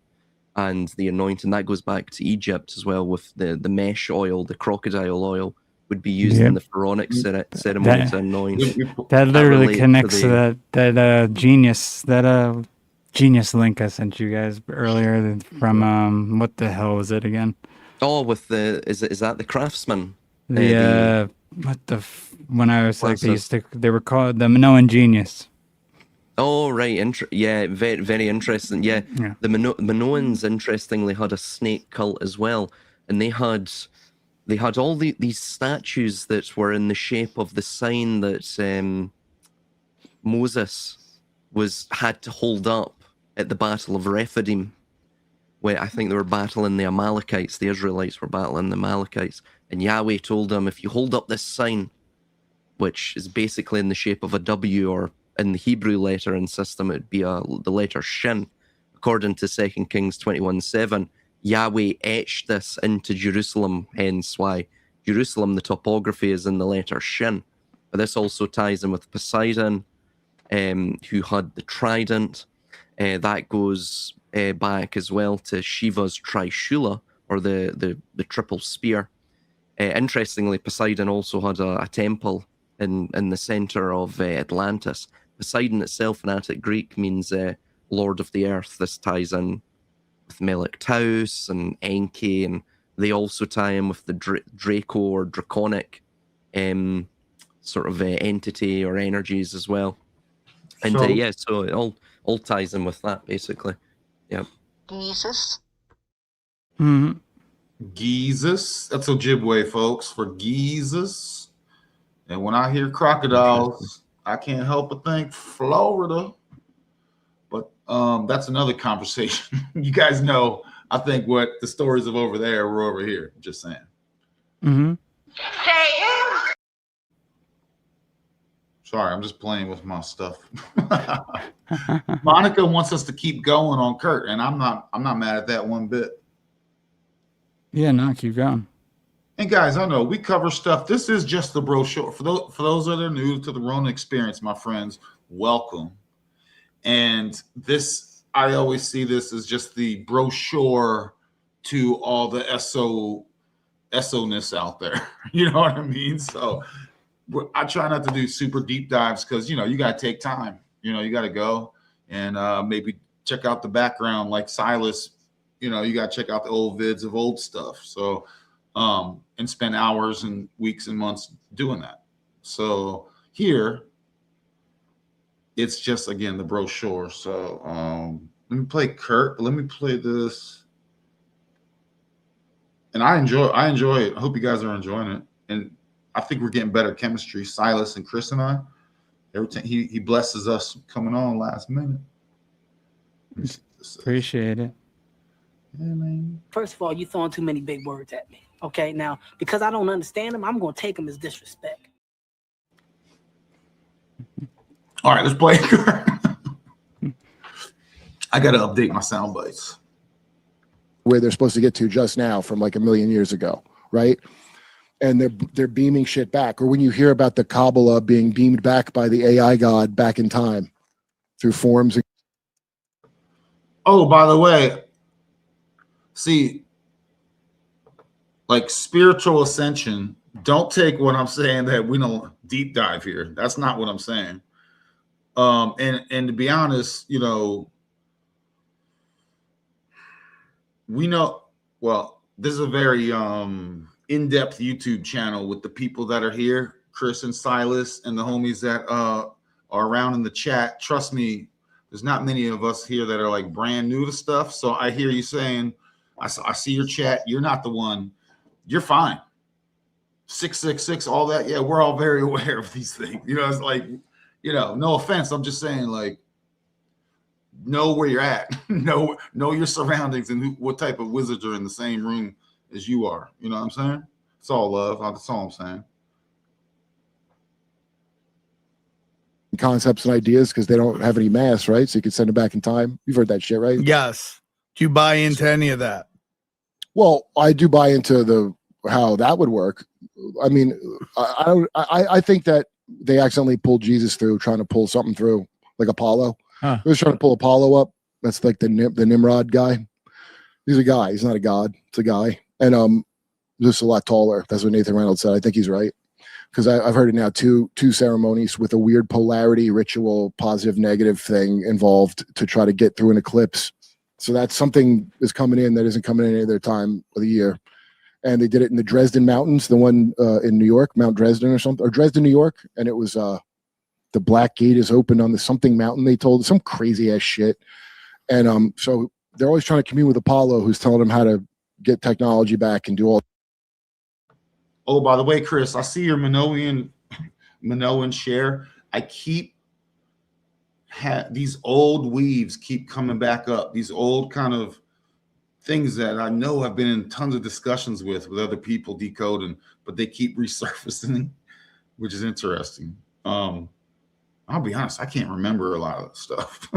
S2: and the anointing, that goes back to Egypt as well, with the mesh oil, the crocodile oil, would be used in the pharaonic ceremony to anoint.
S3: That literally
S2: relates
S3: connects
S2: to
S3: to that genius link I sent you guys earlier from what the hell was it again?
S2: Oh, with the is that the craftsman?
S3: When I was like they were called the Minoan genius.
S2: Oh right, very very interesting. Yeah. The Minoans interestingly had a snake cult as well, and they had all these statues that were in the shape of the sign that Moses had to hold up at the Battle of Rephidim, where I think they were battling the Amalekites. The Israelites were battling the Amalekites, and Yahweh told them, if you hold up this sign, which is basically in the shape of a W, or in the Hebrew lettering system, it'd be the letter Shin. According to 2 Kings 21:7, Yahweh etched this into Jerusalem, hence why Jerusalem, the topography is in the letter Shin. But this also ties in with Poseidon, who had the trident. That goes back as well to Shiva's Trishula, or the triple spear. Interestingly, Poseidon also had a temple in the center of Atlantis. Poseidon itself in Attic Greek means Lord of the Earth. This ties in with Melik Taus and Enki, and they also tie in with the Draco or draconic sort of entity or energies as well. And so it all ties in with that basically. Yeah.
S11: Jesus.
S1: Jesus. That's Ojibwe, folks, for Jesus. And when I hear crocodiles, I can't help but think Florida. But that's another conversation. You guys know, I think, what the stories of over there were over here. Just saying. Sorry, I'm just playing with my stuff. Monica wants us to keep going on Kurt, and I'm not mad at that one bit.
S3: Yeah, no, keep going.
S1: And guys, I know we cover stuff. This is just the brochure. For those that are new to the Ronin experience, my friends, welcome. And this, I always see this as just the brochure to all the SO-ness out there. You know what I mean? So I try not to do super deep dives because, you know, you got to take time. You know, you got to go and maybe check out the background like Silas. You know, you got to check out the old vids of old stuff. So, and spend hours and weeks and months doing that. So here, it's just, again, the brochure. So let me play Kurt. Let me play this. And I enjoy it. I hope you guys are enjoying it. And I think we're getting better chemistry, Silas and Chris and I. Every time he blesses us coming on last minute.
S3: Appreciate it.
S1: Yeah, man.
S14: First of all, you throwing too many big words at me. Okay, now because I don't understand them, I'm gonna take them as disrespect.
S1: All right, let's play. I got to update my sound bites.
S12: Where they're supposed to get to just now from like a million years ago, right? And they're beaming shit back. Or when you hear about the Kabbalah being beamed back by the AI god back in time through forms.
S1: Oh, by the way, see, like spiritual ascension, don't take what I'm saying that we don't deep dive here. That's not what I'm saying. And to be honest, you know, we know, well, this is a very in-depth YouTube channel with the people that are here, Chris and Silas and the homies that are around in the chat. Trust me, there's not many of us here that are like brand new to stuff. So I hear you saying, I see your chat. You're not the one. You're fine. 666, all that. Yeah, we're all very aware of these things. You know, it's like, you know, no offense. I'm just saying, like, know where you're at. know your surroundings and what type of wizards are in the same room as you are. You know what I'm saying? It's all love. That's all I'm saying.
S12: Concepts and ideas because they don't have any mass, right? So you can send them back in time. You've heard that shit, right?
S13: Yes. Do you buy into any of that?
S12: Well, I do buy into how that would work. I mean, I think that they accidentally pulled Jesus through, trying to pull something through, like Apollo.
S3: Huh.
S12: They was trying to pull Apollo up. That's like the Nimrod guy. He's a guy. He's not a god. It's a guy, and just a lot taller. That's what Nathan Reynolds said. I think he's right because I've heard it now. Two ceremonies with a weird polarity, ritual, positive, negative thing involved to try to get through an eclipse. So that's something is coming in that isn't coming in any other time of the year. And they did it in the Dresden Mountains, the one in New York, Mount Dresden or something, or Dresden, New York. And it was the Black Gate is open on the something mountain. They told some crazy ass shit. And so they're always trying to commune with Apollo, who's telling them how to get technology back and do all.
S1: Oh, by the way, Chris, I see your Minoan share. I keep these old weaves keep coming back up. These old kind of things that I know I've been in tons of discussions with other people decoding, but they keep resurfacing, which is interesting. I'll be honest, I can't remember a lot of stuff.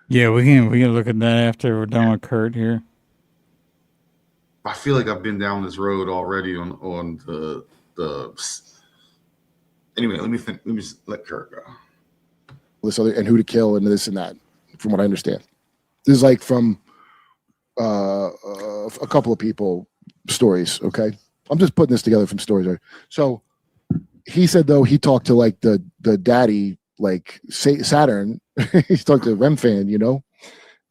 S3: Yeah, we can look at that after we're done with Kurt here.
S1: I feel like I've been down this road already on the anyway, let me just let Kurt go.
S12: This other and who to kill and this and that, from what I understand. This is like from a couple of people stories. Okay, I'm just putting this together from stories. Right? So he said though he talked to like the daddy, like Saturn. He talked to Remfan, you know,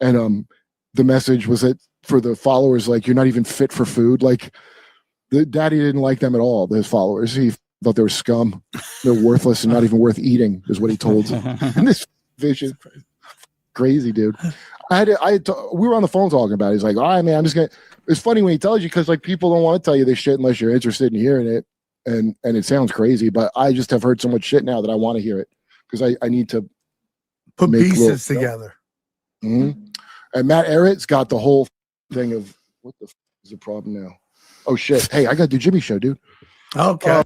S12: and the message was that for the followers, like you're not even fit for food. Like the daddy didn't like them at all. His followers, he thought they were scum. They're worthless and not even worth eating, is what he told. In this vision, crazy dude. We were on the phone talking about it. He's like, all right, man, I'm just gonna. It's funny when he tells you because like people don't want to tell you this shit unless you're interested in hearing it, and it sounds crazy. But I just have heard so much shit now that I want to hear it because I need to
S13: put pieces together.
S12: Mm-hmm. And Matt Ehret's got the whole thing of what the is the problem now? Oh shit! Hey, I got to do Jimmy show, dude.
S13: Okay.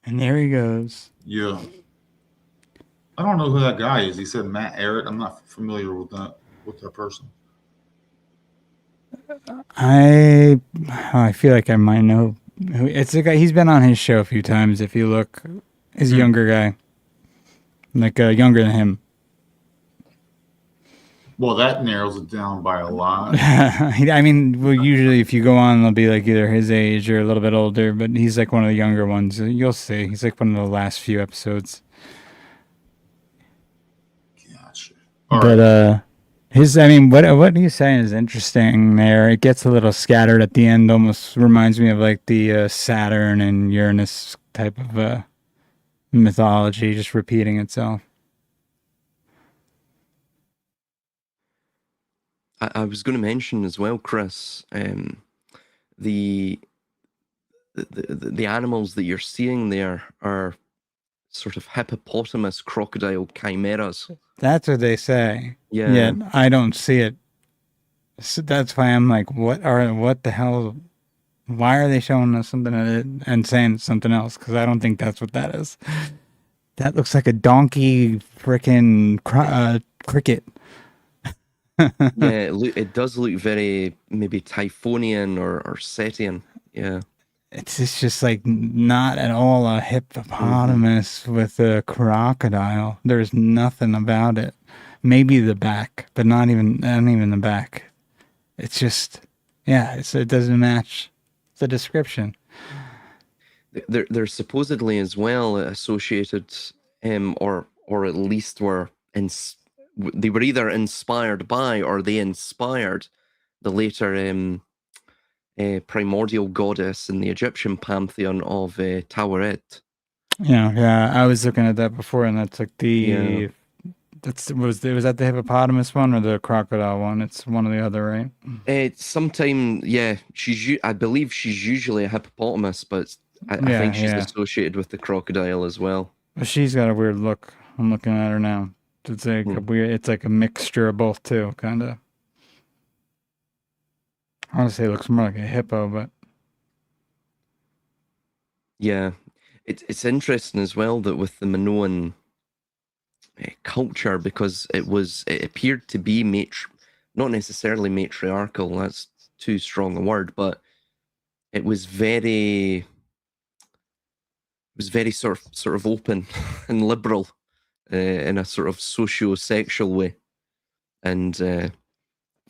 S3: And there he goes.
S1: Yeah. I don't know who that guy is. He said Matt Ehret. I'm not familiar with that person.
S3: I feel like I might know. It's a guy. He's been on his show a few times. If you look, he's a younger guy, like younger than him.
S1: Well, that narrows it down by a lot.
S3: I mean, well, usually if you go on, they'll be like either his age or a little bit older, but he's like one of the younger ones. You'll see. He's like one of the last few episodes.
S1: Gotcha.
S3: But what are you saying is interesting there. It gets a little scattered at the end, almost reminds me of like the Saturn and Uranus type of mythology, just repeating itself.
S2: I was going to mention as well, Chris, the animals that you're seeing there are sort of hippopotamus crocodile chimeras.
S3: That's what they say.
S2: Yeah.
S3: Yet I don't see it. So that's why I'm like, what the hell? Why are they showing us something and saying it's something else? Because I don't think that's what that is. That looks like a donkey freaking cricket.
S2: Yeah, it does look very maybe Typhonian or Setian. Yeah.
S3: It's just like not at all a hippopotamus with a crocodile. There's nothing about it. Maybe the back, but not even the back. It's just, it doesn't match the description.
S2: They're supposedly as well associated, or at least they were either inspired by or they inspired the later primordial goddess in the Egyptian pantheon of Taweret.
S3: Yeah, I was looking at that before, and that's like was that the hippopotamus one or the crocodile one? It's one or the other, right?
S2: I believe she's usually a hippopotamus, but I think she's associated with the crocodile as well.
S3: But she's got a weird look. I'm looking at her now. It's like it's like a mixture of both too, kind of. I want to say it looks more like a hippo, but
S2: yeah, it's interesting as well that with the Minoan culture, because it appeared to be not necessarily matriarchal. That's too strong a word, but it was very sort of open and liberal in a sort of socio-sexual way, and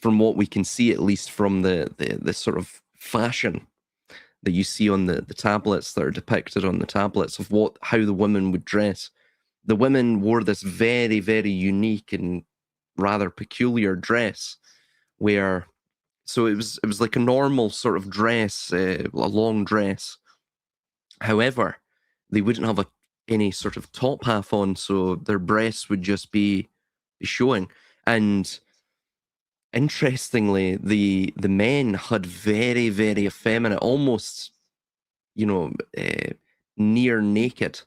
S2: from what we can see, at least from the sort of fashion that you see on the tablets that are depicted on the tablets of how the women would dress. The women wore this very, very unique and rather peculiar dress, so it was like a normal sort of dress, a long dress. However, they wouldn't have any sort of top half on, so their breasts would just be showing. And interestingly, the men had very, very effeminate, almost, near naked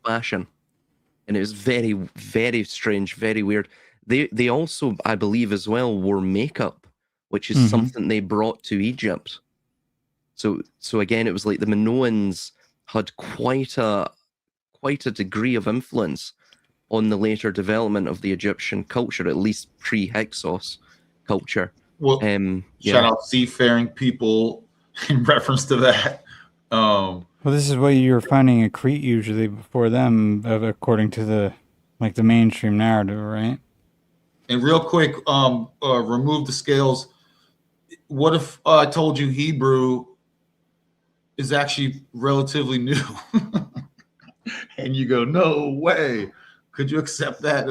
S2: fashion. And it was very, very strange, very weird. They also, I believe as well, wore makeup, which is something they brought to Egypt. So again, it was like the Minoans had quite a degree of influence on the later development of the Egyptian culture, at least pre-Hyksos culture.
S1: Well, shout out seafaring people in reference to that.
S3: Well, this is what you're finding in Crete usually before them, according to the mainstream narrative, right?
S1: And real quick, remove the scales. What if I told you Hebrew is actually relatively new? And you go, no way. Could you accept that?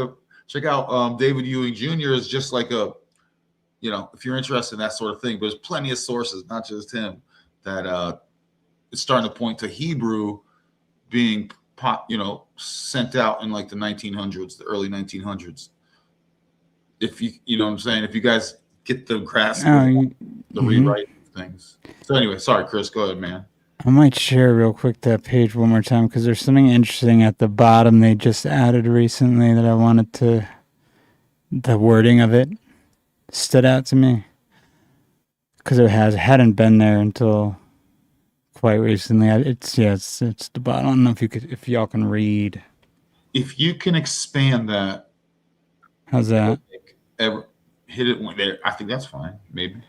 S1: Check out David Ewing Jr. is just like if you're interested in that sort of thing, but there's plenty of sources, not just him, that it's starting to point to Hebrew being sent out in like the 1900s, the early 1900s. If you know what I'm saying, if you guys get the grasp of the rewrite things. So anyway, sorry, Chris, go ahead, man.
S3: I might share real quick that page one more time because there's something interesting at the bottom they just added recently that I wanted to. The wording of it stood out to me because it hadn't been there until quite recently. It's the bottom. I don't know if y'all can read.
S1: If you can expand that,
S3: how's that?
S1: Hit it there. I think that's fine. Maybe.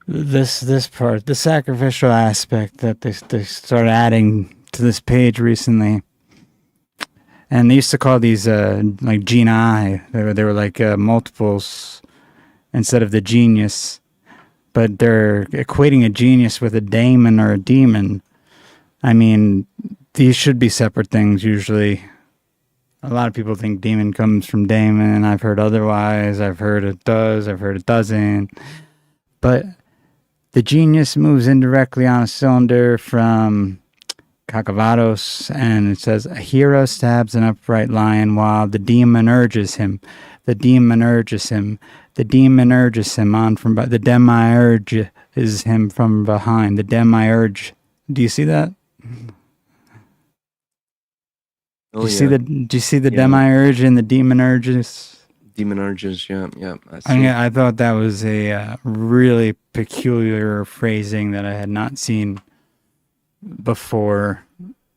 S3: This part, the sacrificial aspect that they started adding to this page recently. And they used to call these like genii. They were like multiples instead of the genius. But they're equating a genius with a daemon or a demon. I mean, these should be separate things usually. A lot of people think demon comes from daemon. I've heard otherwise. I've heard it does. I've heard it doesn't. But the genius moves indirectly on a cylinder from Kakavatos, and it says, a hero stabs an upright lion while the demon urges him. The demon urges him. The demon urges him on from the demiurge is him from behind. The demiurge. Do you see that?
S2: Oh,
S3: Do you see the demiurge and the demon urges?
S2: Demon urges, yeah.
S3: I thought that was a really peculiar phrasing that I had not seen before.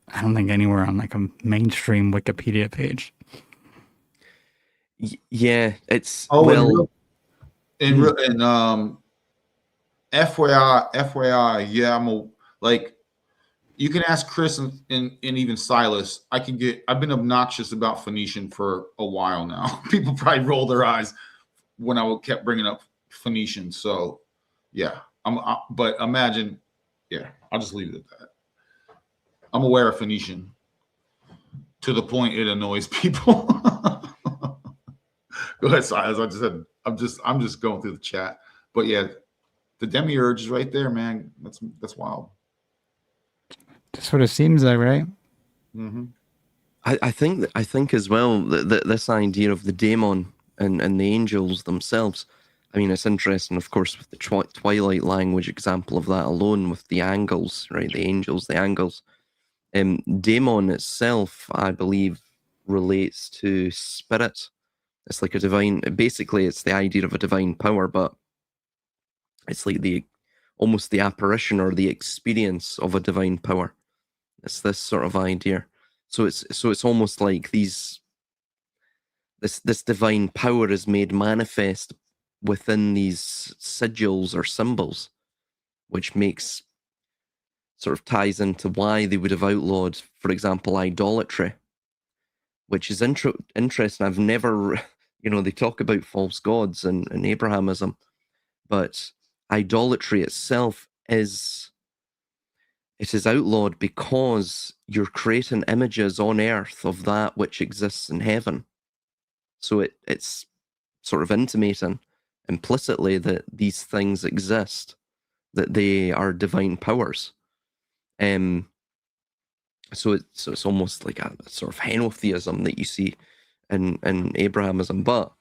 S3: I don't think anywhere on like a mainstream Wikipedia page.
S2: Yeah, it's
S1: FYI, yeah, you can ask Chris and even Silas. I've been obnoxious about Phoenician for a while now. People probably roll their eyes when I kept bringing up Phoenician. So yeah, but imagine, yeah, I'll just leave it at that. I'm aware of Phoenician to the point it annoys people. Go ahead, Silas. I'm just going through the chat. But yeah, the demiurge is right there, man. That's wild.
S3: That's what it seems like, right?
S1: Mm-hmm.
S2: I think as well that this idea of the daemon and the angels themselves. I mean, it's interesting, of course, with the Twilight language example of that alone, with the angles, right? The angels, the angles. Daemon itself, I believe, relates to spirit. It's like a divine. Basically, it's the idea of a divine power, but it's like almost the apparition or the experience of a divine power. It's this sort of idea. So it's almost like this divine power is made manifest within these sigils or symbols, which sort of ties into why they would have outlawed, for example, idolatry, which is interesting. I've never, they talk about false gods and Abrahamism, but idolatry itself is outlawed because you're creating images on earth of that which exists in heaven. So it's sort of intimating implicitly that these things exist, that they are divine powers. So it's almost like a sort of henotheism that you see in Abrahamism. But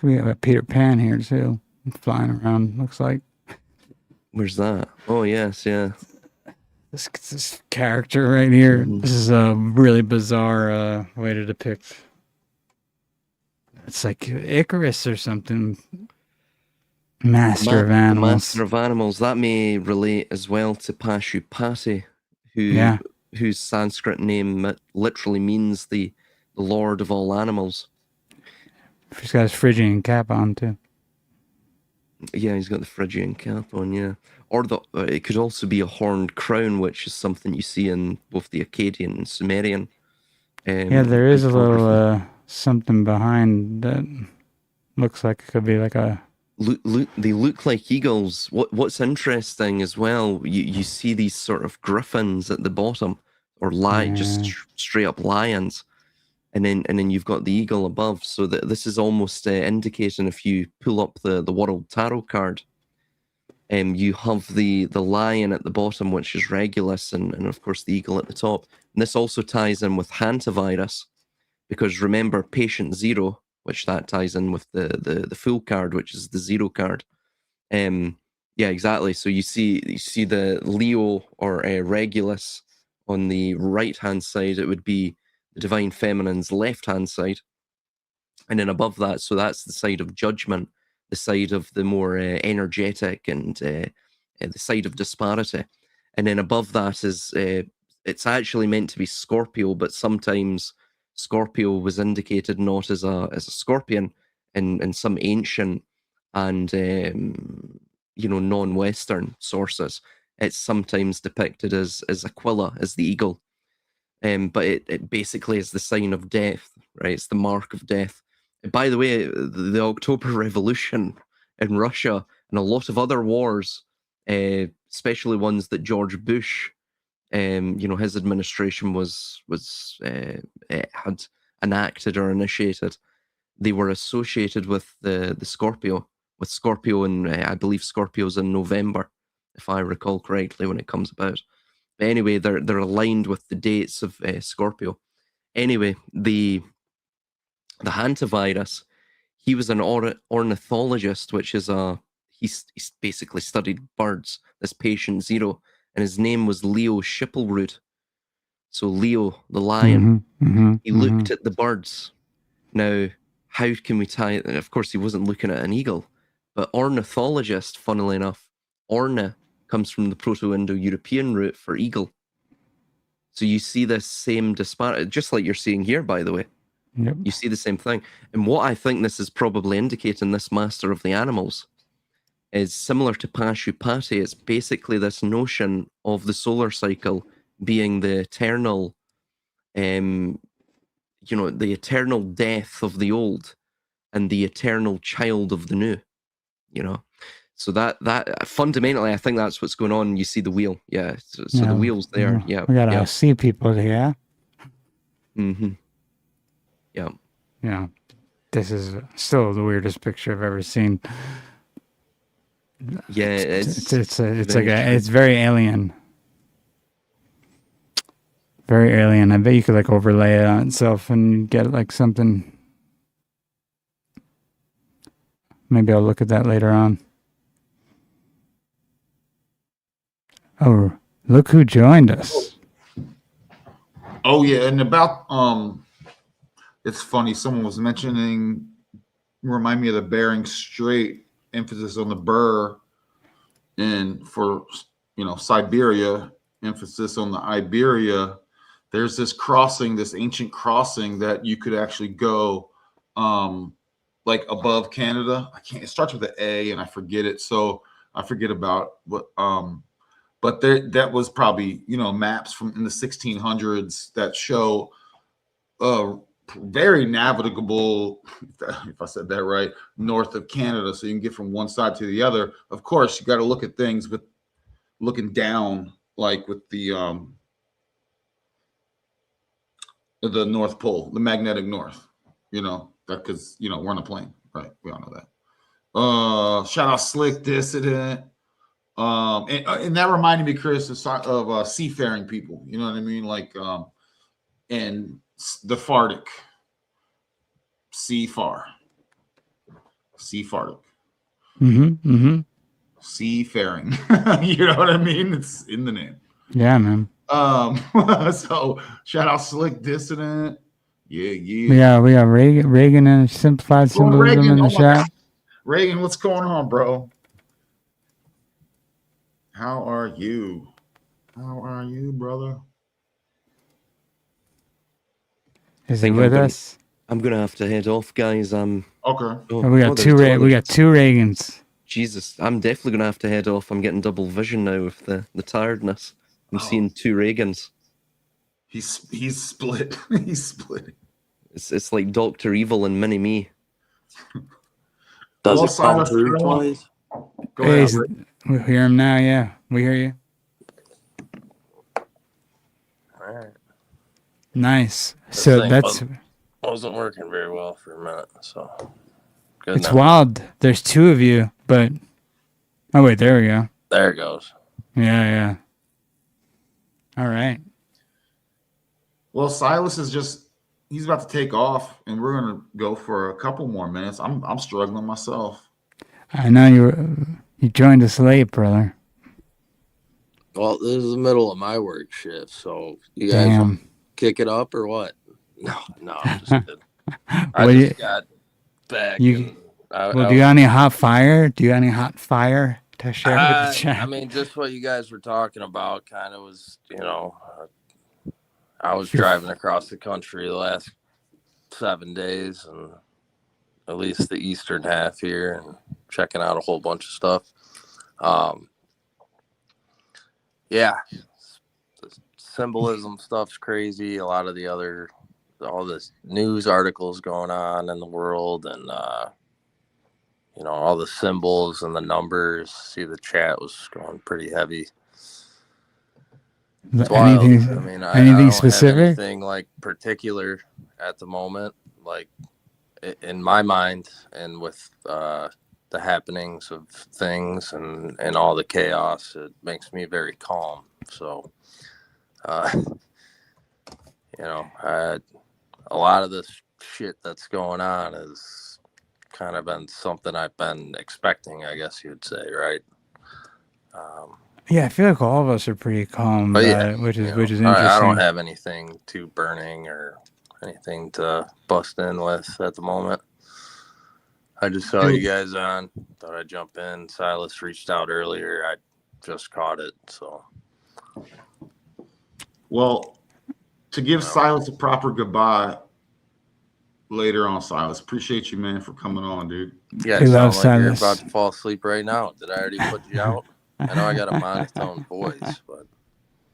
S3: we have a Peter Pan here too, flying around. Looks like.
S2: Where's that? Oh yes, yeah.
S3: This character right here. This is a really bizarre way to depict. It's like Icarus or something. Master of animals.
S2: Master of animals. That may relate as well to Pashupati, whose Sanskrit name literally means the Lord of all animals.
S3: He's got his Phrygian cap on too.
S2: Yeah, he's got the Phrygian cap on, yeah. Or it could also be a horned crown, which is something you see in both the Akkadian and Sumerian.
S3: Yeah, there is a little something behind that looks like it could be like a...
S2: They look like eagles. What's interesting as well, you see these sort of griffins at the bottom, or just straight up lions, and then you've got the eagle above. So that this is almost indicating, if you pull up the World Tarot card, you have the lion at the bottom, which is Regulus, and of course the eagle at the top. And this also ties in with hantavirus, because remember patient zero, which that ties in with the full card, which is the zero card. Yeah, exactly. So you see the Leo or Regulus on the right hand side. It would be the divine feminine's left hand side, and then above that, so that's the side of judgment, the side of the more energetic, and the side of disparity. And then above that is it's actually meant to be Scorpio, but sometimes Scorpio was indicated not as a scorpion in some ancient and non-Western sources. It's sometimes depicted as Aquila, as the eagle. but it basically is the sign of death, right? It's the mark of death. And by the way, the October Revolution in Russia and a lot of other wars, especially ones that George Bush, his administration had enacted or initiated, they were associated with the Scorpio, with Scorpio, and I believe Scorpio's in November, if I recall correctly, when it comes about. But anyway, they're aligned with the dates of Scorpio. Anyway, the hantavirus, he was an ornithologist, which is he's basically studied birds. This patient zero, and his name was Leo Schipelrud. So Leo, the lion, he looked at the birds. Now, how can we tie it? And of course, he wasn't looking at an eagle, but ornithologist, funnily enough, orna comes from the Proto-Indo-European root for eagle. So you see this same disparity, just like you're seeing here, by the way.
S3: Yep.
S2: You see the same thing. And what I think this is probably indicating, this master of the animals, is similar to Pashupati. It's basically this notion of the solar cycle being the eternal, the eternal death of the old and the eternal child of the new, So that fundamentally, I think that's what's going on. You see the wheel, yeah. So the wheel's there, yeah.
S3: We gotta see people here.
S2: Mm-hmm. Yeah.
S3: Yeah, this is still the weirdest picture I've ever seen.
S2: Yeah, it's
S3: very alien. Very alien. I bet you could overlay it on itself and get something. Maybe I'll look at that later on. Oh, look who joined us.
S1: Oh yeah, and about it's funny. Someone was mentioning, remind me of the Bering Strait, emphasis on the Bur, and for Siberia, emphasis on the Iberia. There's this crossing, this ancient crossing that you could actually go above Canada. It starts with an A and I forget it. So I forget about what but that was probably maps from in the 1600s that show very navigable, if I said that right, north of Canada, so you can get from one side to the other. Of course, you got to look at things with looking down, like with the North Pole, the magnetic north, because we're on a plane, right? We all know that. Shout out Slick Dissident. And that reminded me, Chris, of seafaring people. You know what I mean? And the Fartic, Seafartic, seafaring. You know what I mean? It's in the name.
S3: Yeah, man.
S1: So shout out Slick Dissident. Yeah.
S3: We got Reagan and simplified symbolism in the chat.
S1: Reagan, what's going on, bro? How are you? How are you, brother?
S3: Is he with us?
S2: I'm gonna have to head off, guys.
S1: Okay.
S3: We got two Reagans.
S2: Jesus, I'm definitely gonna have to head off. I'm getting double vision now with the tiredness. I'm seeing two Reagans.
S1: He's split. He's split.
S2: It's like Dr. Evil and Mini Me.
S15: Does it come through twice?
S1: Go ahead.
S3: We hear him now. Yeah, we hear you.
S15: All right.
S3: Nice. So that's
S15: wasn't working very well for a minute. So
S3: good. It's wild. There's two of you, but oh wait, there we go.
S15: There it goes.
S3: Yeah. All right.
S1: Well, Silas he's about to take off, and we're gonna go for a couple more minutes. I'm struggling myself.
S3: I know you joined us late, brother.
S15: Well, this is the middle of my work shift, so you guys want to kick it up or what? No, I'm just kidding. I just got back.
S3: Do you got any hot fire? Do you got any hot fire to share with the chat?
S15: I mean, just what you guys were talking about kind of was, I was driving across the country the last 7 days, and at least the eastern half here, and checking out a whole bunch of stuff. Yeah, symbolism stuff's crazy. A lot of all this news articles going on in the world, and all the symbols and the numbers. See, the chat was going pretty heavy. It's wild. I mean, I don't
S3: specific?
S15: have anything like particular at the moment, like in my mind, and with the happenings of things and all the chaos, it makes me very calm. So, a lot of this shit that's going on has kind of been something I've been expecting, I guess you'd say, right?
S3: Yeah, I feel like all of us are pretty calm about it, which is interesting.
S15: I don't have anything too burning or anything to bust in with at the moment. I just saw you guys on. Thought I'd jump in. Silas reached out earlier. I just caught it. So,
S1: well, to give Silas a proper goodbye later on, Silas. Appreciate you, man, for coming on, dude.
S15: Yeah, you sound like you're about to fall asleep right now. Did I already put you out? I know I got a monotone voice, but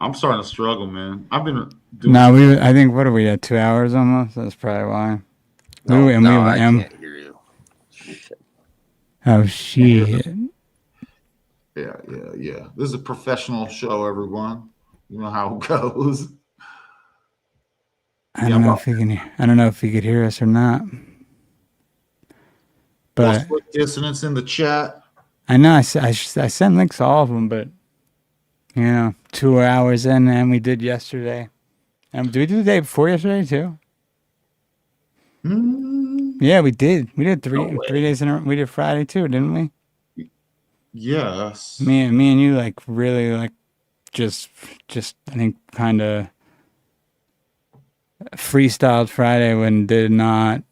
S1: I'm starting to struggle, man. I've been doing.
S3: No, I think what are we at 2 hours almost? That's probably why.
S15: I can't hear you. Shit.
S3: Oh shit.
S1: Yeah. This is a professional show, everyone. You know how it goes.
S3: I don't know if he could hear us or not. But
S1: dissonance in the chat.
S3: I know I sent links to all of them, but 2 hours in, and we did yesterday. And did we do the day before yesterday too? Yeah, we did. We did 3 days in a row. We did Friday too, didn't we?
S1: Yes.
S3: Me and you really just I think kind of freestyled Friday when did not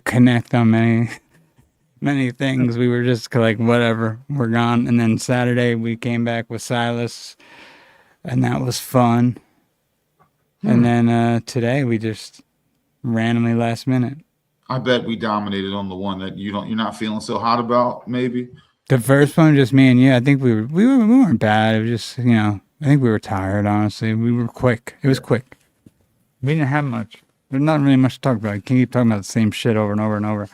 S3: connect on many things. We were just like, whatever, we're gone. And then Saturday we came back with Silas, and that was fun. And then today we just randomly last minute.
S1: I bet we dominated on the one that you're not feeling so hot about, maybe.
S3: The first one, just me and you. I think we weren't bad. It was just I think we were tired. Honestly, we were quick. It was quick. We didn't have much. There's not really much to talk about. You can't keep talking about the same shit over and over and over.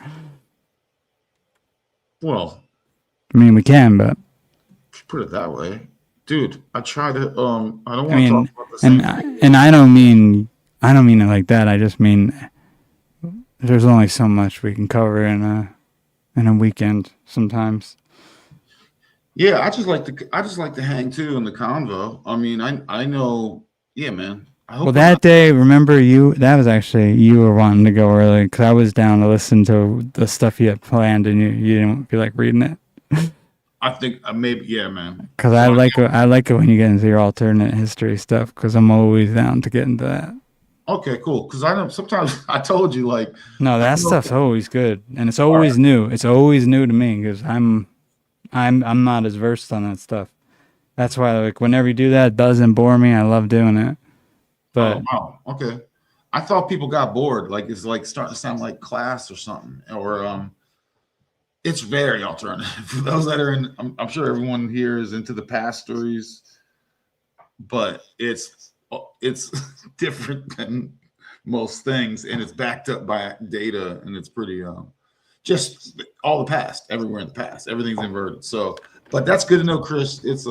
S1: Well,
S3: I mean, we can, but
S1: put it that way, dude. I try to. I don't want to talk about the same thing.
S3: And I don't mean it like that. I just mean there's only so much we can cover in a weekend sometimes.
S1: Yeah, I just like to hang too in the convo. I mean, I know. Yeah, man.
S3: Well, that day, remember that was actually, you were wanting to go early because I was down to listen to the stuff you had planned and you didn't feel like reading it.
S1: I think maybe, yeah, man.
S3: Because I like it when you get into your alternate history stuff because I'm always down to get into that.
S1: Okay, cool. Because I know sometimes I told you
S3: no, that stuff's always good and it's always new. It's always new to me because I'm not as versed on that stuff. That's why whenever you do that, it doesn't bore me. I love doing it. But
S1: wow, okay. I thought people got bored. It's starting to sound like class or something. Or it's very alternative. For those that are in, I'm sure everyone here is into the past stories, but it's different than most things, and it's backed up by data, and it's pretty just all the past, everywhere in the past, everything's inverted. So, but that's good to know, Chris. It's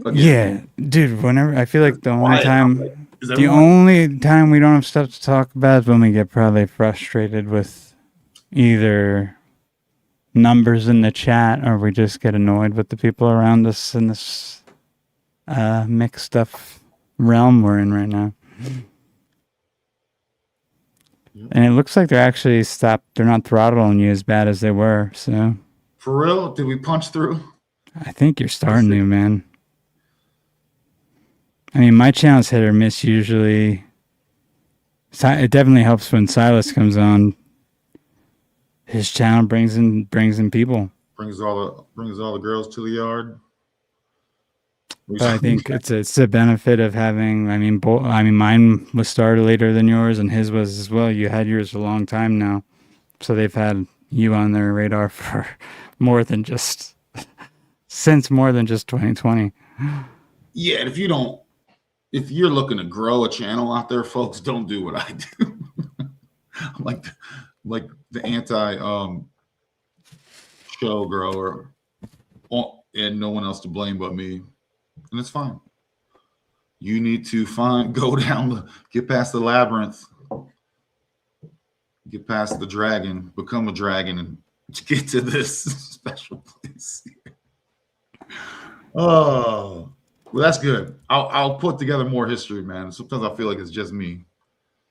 S3: Again, yeah, dude. Whenever I feel like the only time we don't have stuff to talk about is when we get probably frustrated with either numbers in the chat or we just get annoyed with the people around us in this mixed stuff realm we're in right now. And it looks like they're actually stopped. They're not throttling you as bad as they were. So
S1: for real, did we punch through?
S3: I think you're starting to, man. I mean, my channel's hit or miss usually. It definitely helps when Silas comes on. His channel brings in people.
S1: Brings all the girls to the yard.
S3: But I think it's a benefit of having. I mean, mine was started later than yours, and his was as well. You had yours a long time now, so they've had you on their radar for more than just 2020.
S1: Yeah, and if you don't if you're looking to grow a channel out there, folks, don't do what I do. I'm like the anti show grower, and no one else to blame but me, and it's fine. You need to get past the labyrinth, get past the dragon, become a dragon, and get to this special place. Oh, well, that's good. I'll put together more history, man. Sometimes I feel like it's just me.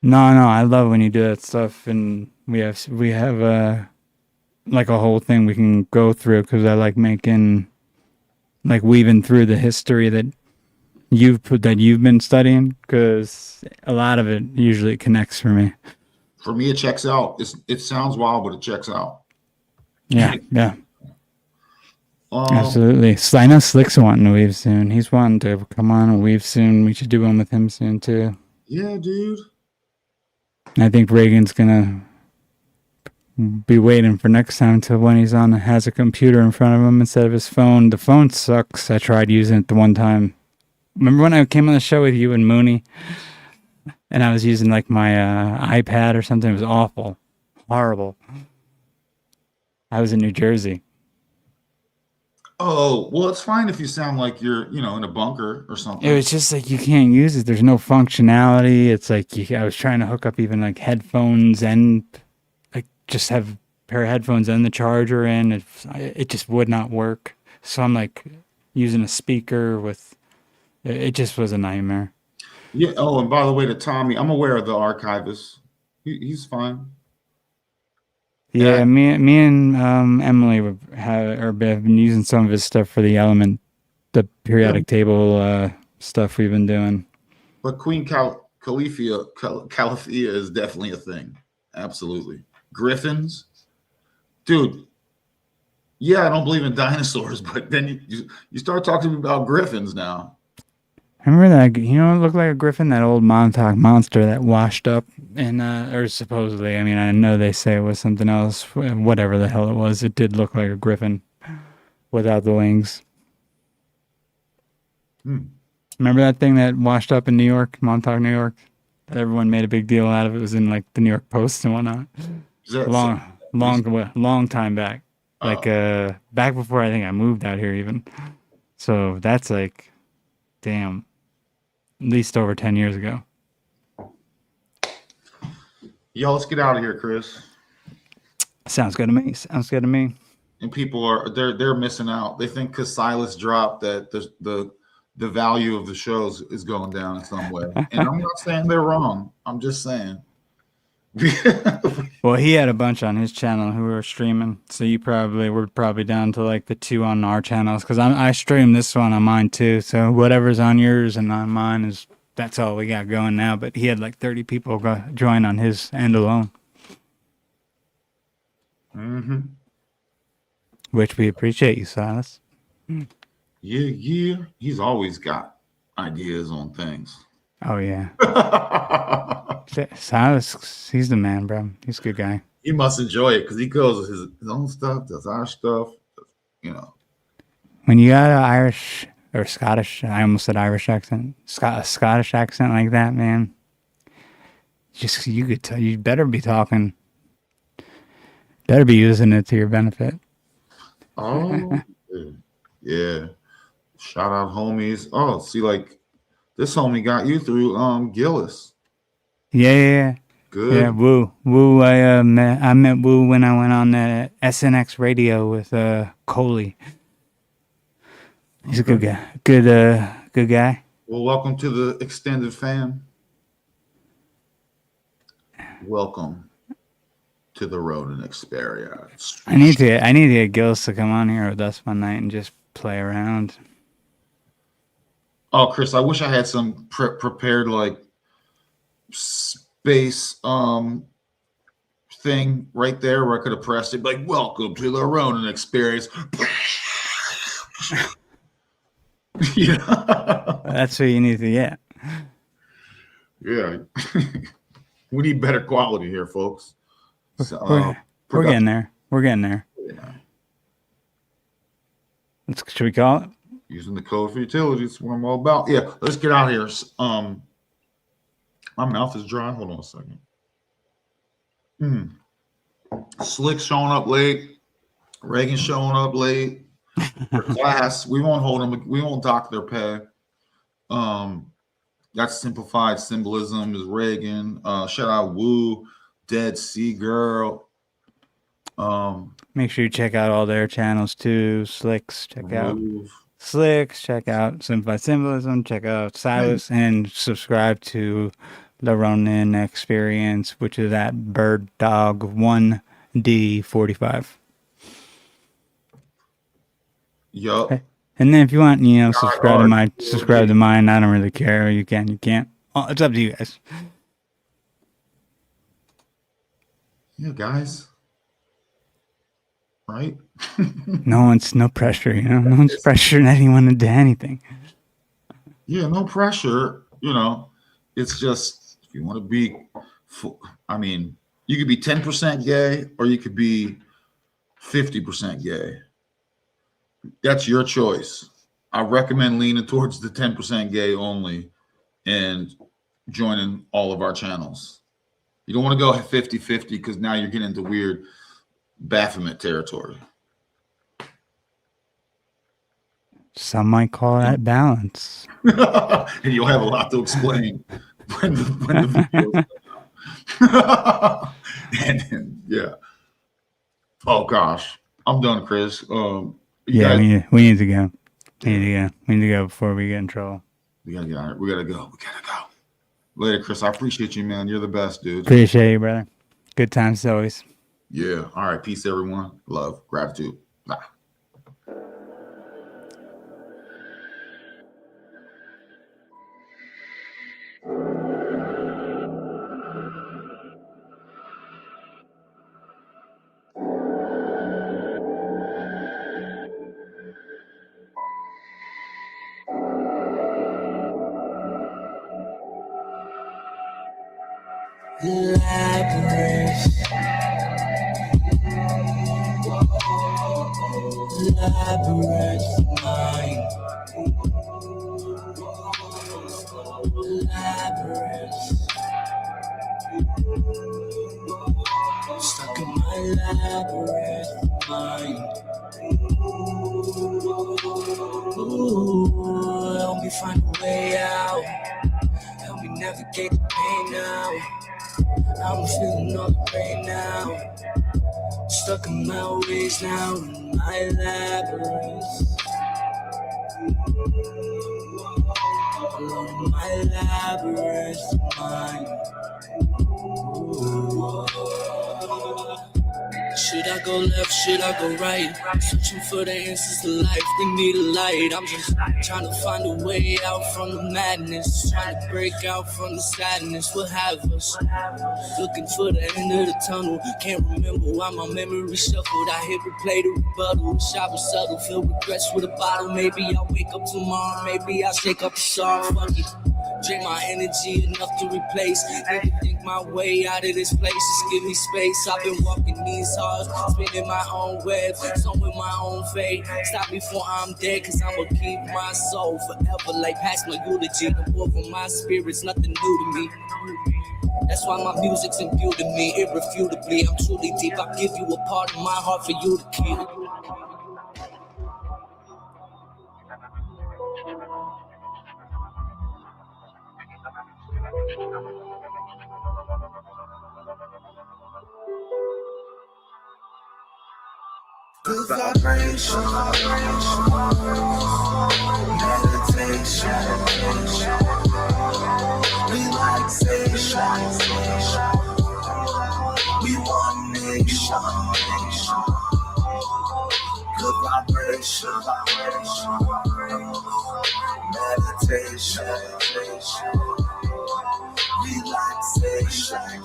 S3: No, I love when you do that stuff, and we have like a whole thing we can go through, because I like weaving through the history that you've been studying, because a lot of it usually connects for me.
S1: For me, it checks out. It sounds wild, but it checks out.
S3: Yeah. Absolutely. I know Slick's wanting to weave soon. He's wanting to come on and weave soon. We should do one with him soon too.
S1: Yeah, dude.
S3: I think Reagan's gonna be waiting for next time till when he's has a computer in front of him instead of his phone. The phone sucks. I tried using it the one time. Remember when I came on the show with you and Mooney, and I was using like my iPad or something? It was awful, horrible. I was in New Jersey.
S1: Oh, well, it's fine if you sound like you're, in a bunker or something.
S3: It was just like you can't use it. There's no functionality. It's like I was trying to hook up even like headphones and like just have a pair of headphones and the charger in. It just would not work. So I'm like using a speaker with. It just was a nightmare.
S1: Yeah. Oh, and by the way, to Tommy, I'm aware of the archivist. He's fine.
S3: Yeah, me and Emily have been using some of his stuff for the periodic table stuff we've been doing.
S1: But Queen Califia is definitely a thing. Absolutely. Griffins, dude. Yeah, I don't believe in dinosaurs, but then you start talking about griffins now.
S3: Remember that? It looked like a griffin, that old Montauk monster that washed up, or supposedly. I mean, I know they say it was something else. Whatever the hell it was, it did look like a griffin without the wings. Remember that thing that washed up in New York, Montauk, New York? That everyone made a big deal out of. It was in like the New York Post and whatnot. Long time back, like back before I think I moved out here even. So that's like, damn. At least over 10 years ago.
S1: Yo, let's get out of here, Chris.
S3: Sounds good to me.
S1: And people they're missing out. They think because Silas dropped that the value of the shows is going down in some way. And I'm not saying they're wrong. I'm just saying.
S3: Well, he had a bunch on his channel who were streaming, so we're probably down to like the 2 on our channels, because I stream this one on mine too. So whatever's on yours and on mine that's all we got going now. But he had like 30 people join on his end alone, which we appreciate you, Silas.
S1: Yeah. He's always got ideas on things.
S3: Oh yeah. Silas, he's the man, bro. He's a good guy.
S1: He must enjoy it because he goes his own stuff, does our stuff,
S3: When you got an Irish or Scottish, I almost said Irish accent, a Scottish accent like that, man, you could tell, you better be talking, better be using it to your benefit.
S1: Oh, yeah. Shout out homies. Oh, see, like this homie got you through Gillis.
S3: Yeah.
S1: Good.
S3: Yeah, Woo. I met Woo when I went on the SNX radio with Coley. He's a good guy. Good guy.
S1: Well, welcome to the extended fam. Welcome to the Ronin experience.
S3: I need to get Gillis to come on here with us one night and just play around.
S1: Oh, Chris, I wish I had some prepared like space thing right there where I could have pressed it like welcome to the Ronin experience. Yeah.
S3: That's what you need to get.
S1: Yeah. We need better quality here, folks.
S3: So, we're getting there. Yeah. Should we call it?
S1: Using the code for utility. That's what I'm all about. Yeah, let's get out of here. My mouth is dry. Hold on a second. Slick showing up late. Reagan showing up late. Class. We won't hold them. We won't dock their pay. That's simplified symbolism is Reagan. Shout out Woo, Dead Sea Girl.
S3: Make sure you check out all their channels too. Slicks, check out Slicks, check out Simplified Symbolism, check out Silas, and subscribe to the Ronin Experience, which is at BirdDog1D45.
S1: Yup.
S3: And then if you want, subscribe to mine. I don't really care. You can, you can't. Oh, it's up to you guys.
S1: Yeah, guys. Right?
S3: No pressure, No one's pressuring anyone to do anything.
S1: Yeah, no pressure. It's just if you want to be, you could be 10% gay or you could be 50% gay. That's your choice. I recommend leaning towards the 10% gay only and joining all of our channels. You don't want to go 50-50 because now you're getting into weird Baphomet territory.
S3: Some might call that balance.
S1: And you'll have a lot to explain when the videos come out. and yeah. Oh gosh. I'm done, Chris.
S3: Yeah, we need to go. We need to go before we get in trouble.
S1: We gotta get out of here. We gotta go. Later, Chris. I appreciate you, man. You're the best, dude.
S3: Appreciate you, brother. Good times as always.
S1: Yeah. All right. Peace, everyone. Love. Gratitude. Bye.
S16: Stuck in my labyrinth mind. Ooh, help me find a way out. Help me navigate the pain now. I'm feeling all the pain now. Stuck in my ways now in my labyrinth. Alone in my labyrinth mind. Should I go left? Should I go right? Searching for the answers to life. We need a light. I'm just trying to find a way out from the madness. Trying to break out from the sadness. What have us? Looking for the end of the tunnel. Can't remember why my memory shuffled. I hit replay to rebuttal. Wish I was subtle. Feel regrets with a bottle. Maybe I'll wake up tomorrow. Maybe I'll shake up the sorrow. Fuck it. Drain my energy enough to replace. Never think my way out of this place. Just give me space. I've been walking these halls, spinning my own webs, sowing my own fate. Stop before I'm dead, cause I'ma keep my soul forever. Like past my eulogy, the war for my spirit's nothing new to me. That's why my music's imbued in me, irrefutably. I'm truly deep. I'll give you a part of my heart for you to keep. Good vibration, meditation, relaxation. We one nation. Good vibration, meditation, relaxation.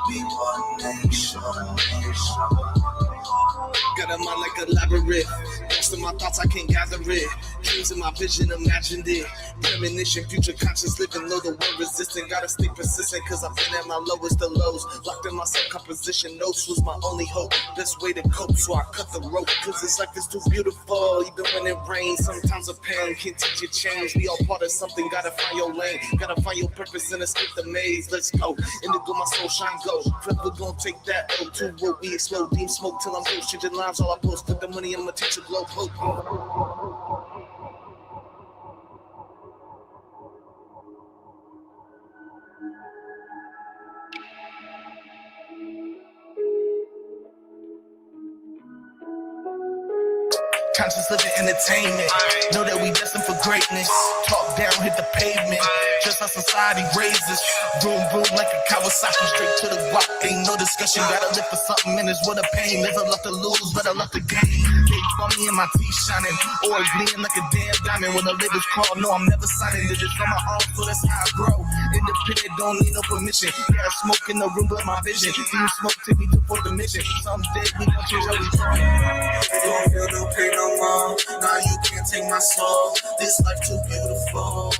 S16: We one nation. got a mind like a labyrinth. Lost in my thoughts, I can't gather it. Dreams in my vision, imagined it. Premonition, future conscious, living low, the world resistant. Gotta stay persistent, cause I've been at my lowest of lows. Locked in my self-composition, notes was my only hope. Best way to cope, so I cut the rope. Cause this life is too beautiful, even when it rains. Sometimes a pain can't teach you change. We all part of something, gotta find your lane. Gotta find your purpose and escape the maze. Let's go, indigo my soul shine go. Forever gonna take that L2 road. We explode, deep smoke till I'm close. Changing lives, all I post. Put the money in my teacher glow hope. Conscious living entertainment. Know that we destined for greatness. Talk down, hit the pavement. Just how society raises. Boom, boom, like a Kawasaki. Straight to the guap. Ain't no discussion. Gotta live for something, and it's what a pain. Never left to lose, but I left the game. They saw me and my teeth shining. Or gleaming like a damn diamond. When the labels call, no, I'm never signing. Did it on my own, so that's how I grow. Independent, don't need no permission. Yeah, smoke in the room, but my vision. See you smoke, take me to fourth dimension. Someday we gon' change how we talk. Don't feel no pain no more. Now you can't take my soul. This life too beautiful.